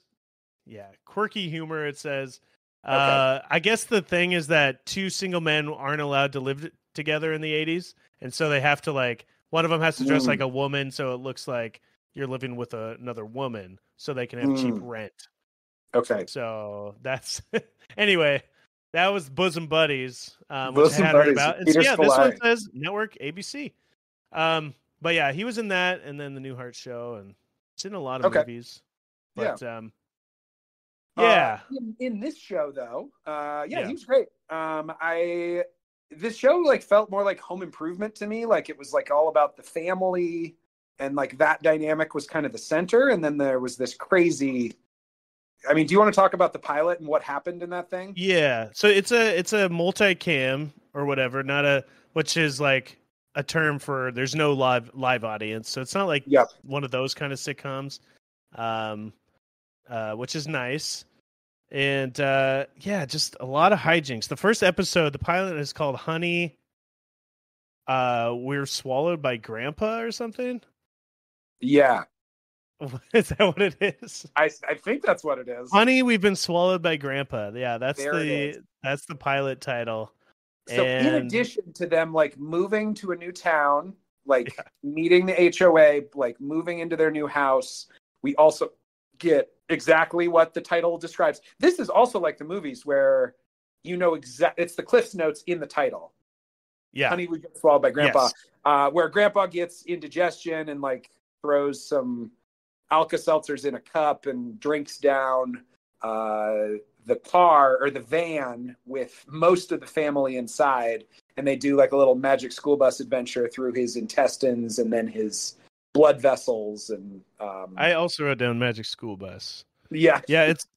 quirky humor. It says. I guess the thing is that two single men aren't allowed to live together in the 80s, and so they have to like one of them has to dress like a woman, so it looks like you're living with another woman, so they can have cheap rent. Okay. So that's anyway. That was Bosom Buddies, which Bosom I had heard about. And so, this one says network ABC. But yeah, he was in that, and then the Newhart show, and it's in a lot of movies. But in this show though, he was great. This show like felt more like Home Improvement to me. Like it was like all about the family, and like that dynamic was kind of the center. And then there was this crazy. I mean, do you want to talk about the pilot and what happened in that thing? Yeah. So it's a multicam or whatever, which is like a term for there's no live audience. So it's not like one of those kind of sitcoms, which is nice. And just a lot of hijinks. The first episode, the pilot is called Honey, We're Swallowed by Grandpa or something. Yeah. Is that what it is? I think that's what it is. Honey, We've Been Swallowed by Grandpa. Yeah, that's the pilot title. So in addition to them like moving to a new town, like meeting the HOA, like moving into their new house, we also get exactly what the title describes. This is also like the movies where it's the Cliff's Notes in the title. Yeah. Honey, We Get Swallowed by Grandpa. Yes. Where Grandpa gets indigestion and like throws some Alka-Seltzers in a cup and drinks down the car or the van with most of the family inside, and they do like a little magic school bus adventure through his intestines and then his blood vessels. And I also wrote down Magic School Bus. Yeah.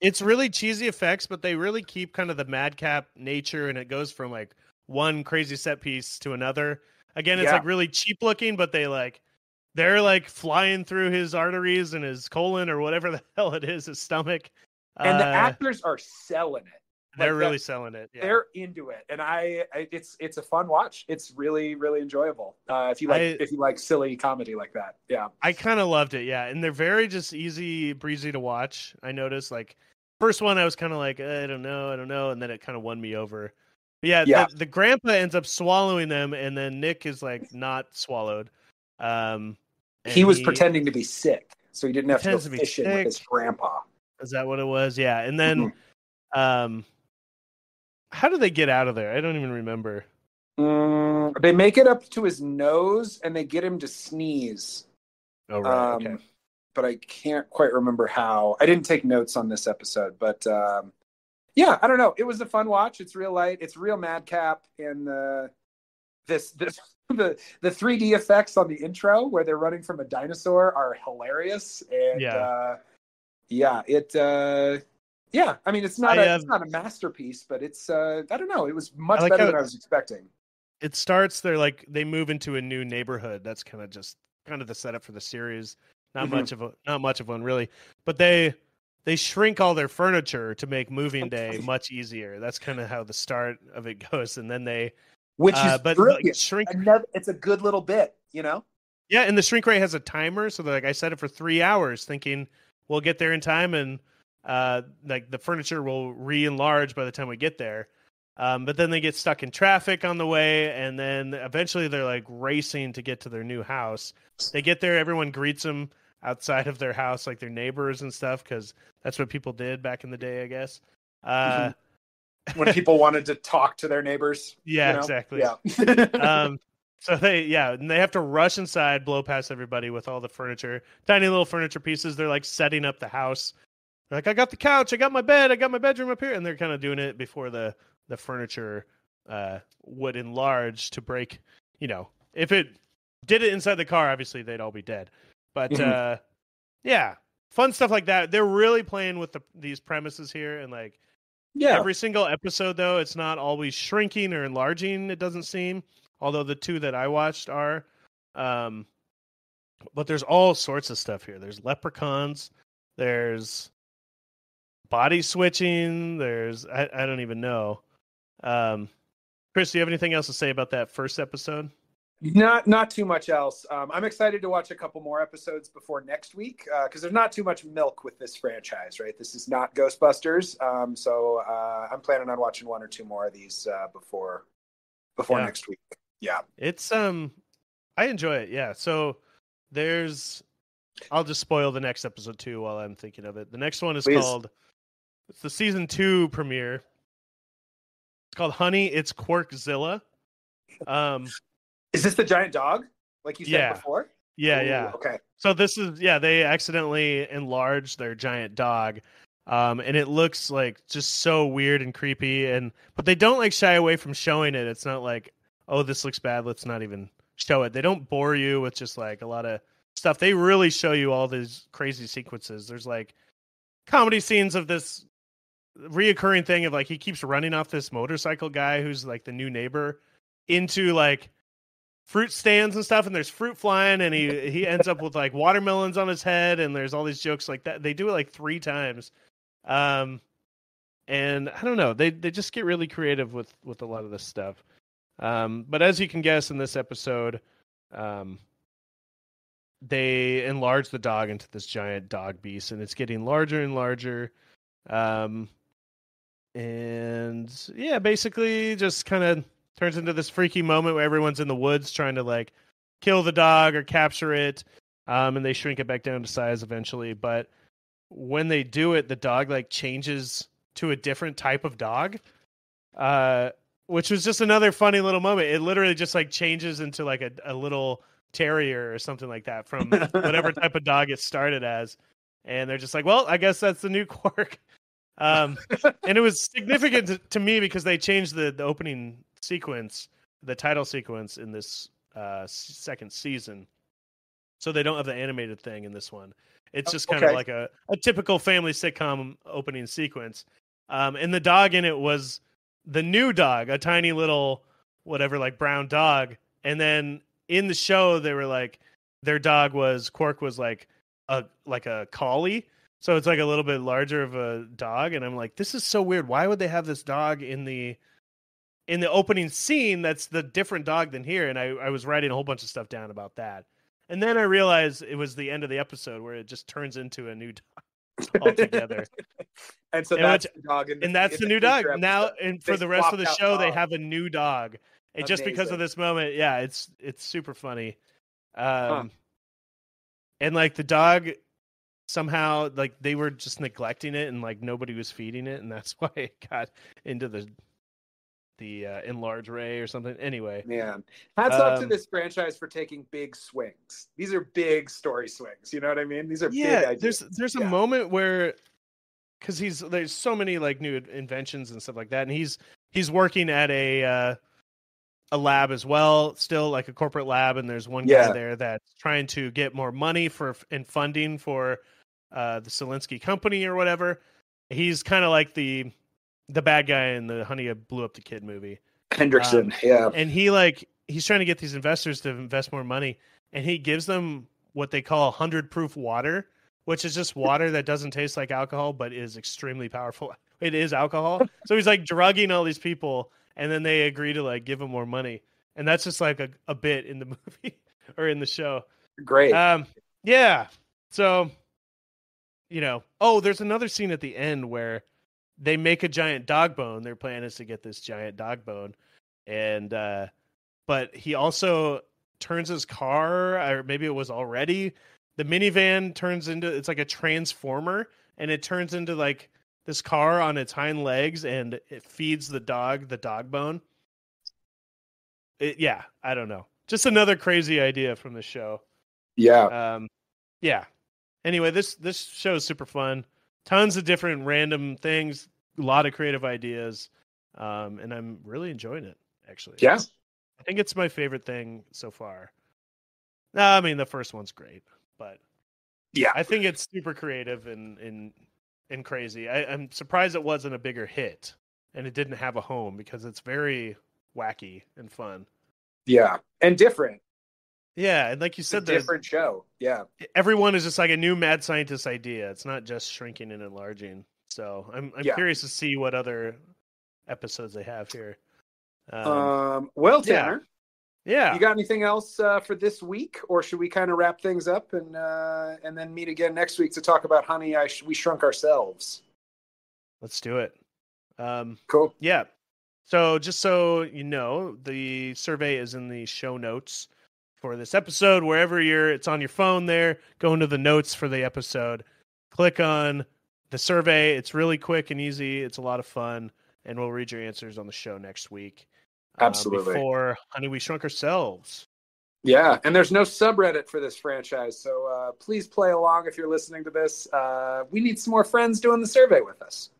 It's really cheesy effects, but they really keep kind of the madcap nature, and it goes from like one crazy set piece to another. Again, it's like really cheap looking, but they're like flying through his arteries and his colon or whatever the hell it is, his stomach. And the actors are selling it. They're really selling it. Yeah. They're into it, and it's a fun watch. It's really, really enjoyable. If you like silly comedy like that, yeah. I kind of loved it, yeah. And they're very just easy, breezy to watch. I noticed, like, first one I was kind of like, I don't know, and then it kind of won me over. But yeah. The grandpa ends up swallowing them, and then Nick is like not swallowed. He was pretending to be sick, so he didn't have to go fishing with his grandpa. Is that what it was? Yeah, and then. How do they get out of there? I don't even remember. They make it up to his nose, and they get him to sneeze. Oh, right. Okay. But I can't quite remember how. I didn't take notes on this episode, but yeah, I don't know. It was a fun watch. It's real light. It's real madcap, and the 3D effects on the intro where they're running from a dinosaur are hilarious. And yeah, I mean, it's not a masterpiece, but it's I don't know. It was much better than I was expecting. It starts, they move into a new neighborhood. That's kind of the setup for the series. Not much of one really, but they shrink all their furniture to make moving day much easier. That's kind of how the start of it goes, and then shrink. It's a good little bit, you know. Yeah, and the shrink ray has a timer, so I set it for 3 hours, thinking we'll get there in time, and the furniture will re-enlarge by the time we get there. But then they get stuck in traffic on the way, and then eventually they're like racing to get to their new house. They get there, everyone greets them outside of their house, like their neighbors and stuff, because that's what people did back in the day, I guess. When people wanted to talk to their neighbors. Yeah, you know? Exactly. Yeah. So they have to rush inside, blow past everybody with all the furniture, tiny little furniture pieces. They're like setting up the house. They're like, I got the couch, I got my bed, I got my bedroom up here, and they're kind of doing it before the furniture would enlarge to break. You know, if it did it inside the car, obviously they'd all be dead. But yeah, fun stuff like that. They're really playing with these premises here, and like every single episode, though, it's not always shrinking or enlarging. It doesn't seem, although the two that I watched are. But there's all sorts of stuff here. There's leprechauns. There's body switching. There's I don't even know. Chris, do you have anything else to say about that first episode? Not too much else. I'm excited to watch a couple more episodes before next week because there's not too much milk with this franchise, right? This is not Ghostbusters, so I'm planning on watching one or two more of these before next week. Yeah, it's I enjoy it. Yeah, so I'll just spoil the next episode too while I'm thinking of it. The next one is called. It's the season 2 premiere. It's called Honey, It's Quarkzilla. Is this the giant dog, like you said before? Yeah, Ooh, yeah. Okay. So this is, they accidentally enlarged their giant dog. And it looks like just so weird and creepy. But they don't like shy away from showing it. It's not like, oh, this looks bad, let's not even show it. They don't bore you with just like a lot of stuff. They really show you all these crazy sequences. There's like comedy scenes of this reoccurring thing of like he keeps running off this motorcycle guy who's like the new neighbor into like fruit stands and stuff, and there's fruit flying, and he ends up with like watermelons on his head, and there's all these jokes like that. They do it like 3 times. And I don't know, they just get really creative with a lot of this stuff. But as you can guess, in this episode, they enlarge the dog into this giant dog beast, and it's getting larger and larger. And yeah, basically just kind of turns into this freaky moment where everyone's in the woods trying to like kill the dog or capture it. And they shrink it back down to size eventually. But when they do it, the dog like changes to a different type of dog, which was just another funny little moment. It literally just like changes into like a little terrier or something like that from whatever type of dog it started as. And they're just like, well, I guess that's the new Quark. And it was significant to me because they changed the opening sequence, the title sequence in this second season. So they don't have the animated thing in this one. It's just kind of like a typical family sitcom opening sequence. And the dog in it was the new dog, a tiny little whatever, like brown dog. And then in the show, they were like, their dog Quark was like a collie. So it's like a little bit larger of a dog, and I'm like, this is so weird. Why would they have this dog in the opening scene that's the different dog than here? And I was writing a whole bunch of stuff down about that. And then I realized it was the end of the episode where it just turns into a new dog altogether. And so that's the dog. And that's the new dog. Episode. Now, and for the rest of the show, they have a new dog. And just because of this moment, yeah, it's super funny. And like the dog, somehow, like they were just neglecting it, and like nobody was feeding it, and that's why it got into the enlarged ray or something. Anyway, man, hats off to this franchise for taking big swings. These are big story swings. You know what I mean? These are big ideas. There's a moment where, because there's so many like new inventions and stuff like that, and he's working at a lab as well, still like a corporate lab, and there's one guy there that's trying to get more money and funding for the Selinsky company or whatever. He's kind of like the bad guy in the Honey, I Blew Up the Kid movie. Hendrickson, and he's trying to get these investors to invest more money, and he gives them what they call 100 proof water, which is just water that doesn't taste like alcohol but is extremely powerful. It is alcohol. So he's like drugging all these people, and then they agree to like give him more money, and that's just like a bit in the movie or in the show. Great. Yeah. So, there's another scene at the end where they make a giant dog bone. Their plan is to get this giant dog bone, and but he also turns his car, or maybe it was already, the minivan turns into, it's like a transformer, and it turns into like this car on its hind legs, and it feeds the dog bone. I don't know. Just another crazy idea from the show. Yeah. Yeah. Anyway, this show is super fun. Tons of different random things, a lot of creative ideas, and I'm really enjoying it, actually. Yeah. I think it's my favorite thing so far. I mean, the first one's great, but yeah, I think it's super creative and crazy. I'm surprised it wasn't a bigger hit and it didn't have a home, because it's very wacky and fun. Yeah, and different. Yeah, and like you said, the different show. Yeah, everyone is just like a new mad scientist idea. It's not just shrinking and enlarging. So I'm curious to see what other episodes they have here. Well, Tanner. Yeah. You got anything else for this week, or should we kind of wrap things up and then meet again next week to talk about Honey, We Shrunk Ourselves? Let's do it. Cool. Yeah. So just so you know, the survey is in the show notes for this episode. Wherever it's on your phone there, go into the notes for the episode, click on the survey. It's really quick and easy. It's a lot of fun, and we'll read your answers on the show next week. Absolutely. Before Honey, We Shrunk Ourselves. Yeah, and there's no subreddit for this franchise, so please play along if you're listening to this. We need some more friends doing the survey with us.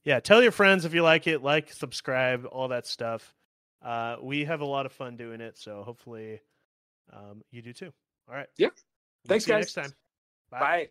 Yeah, tell your friends if you like it, subscribe, all that stuff. We have a lot of fun doing it, so hopefully you do too. All right. Yeah. Thanks, guys. See you next time. Bye.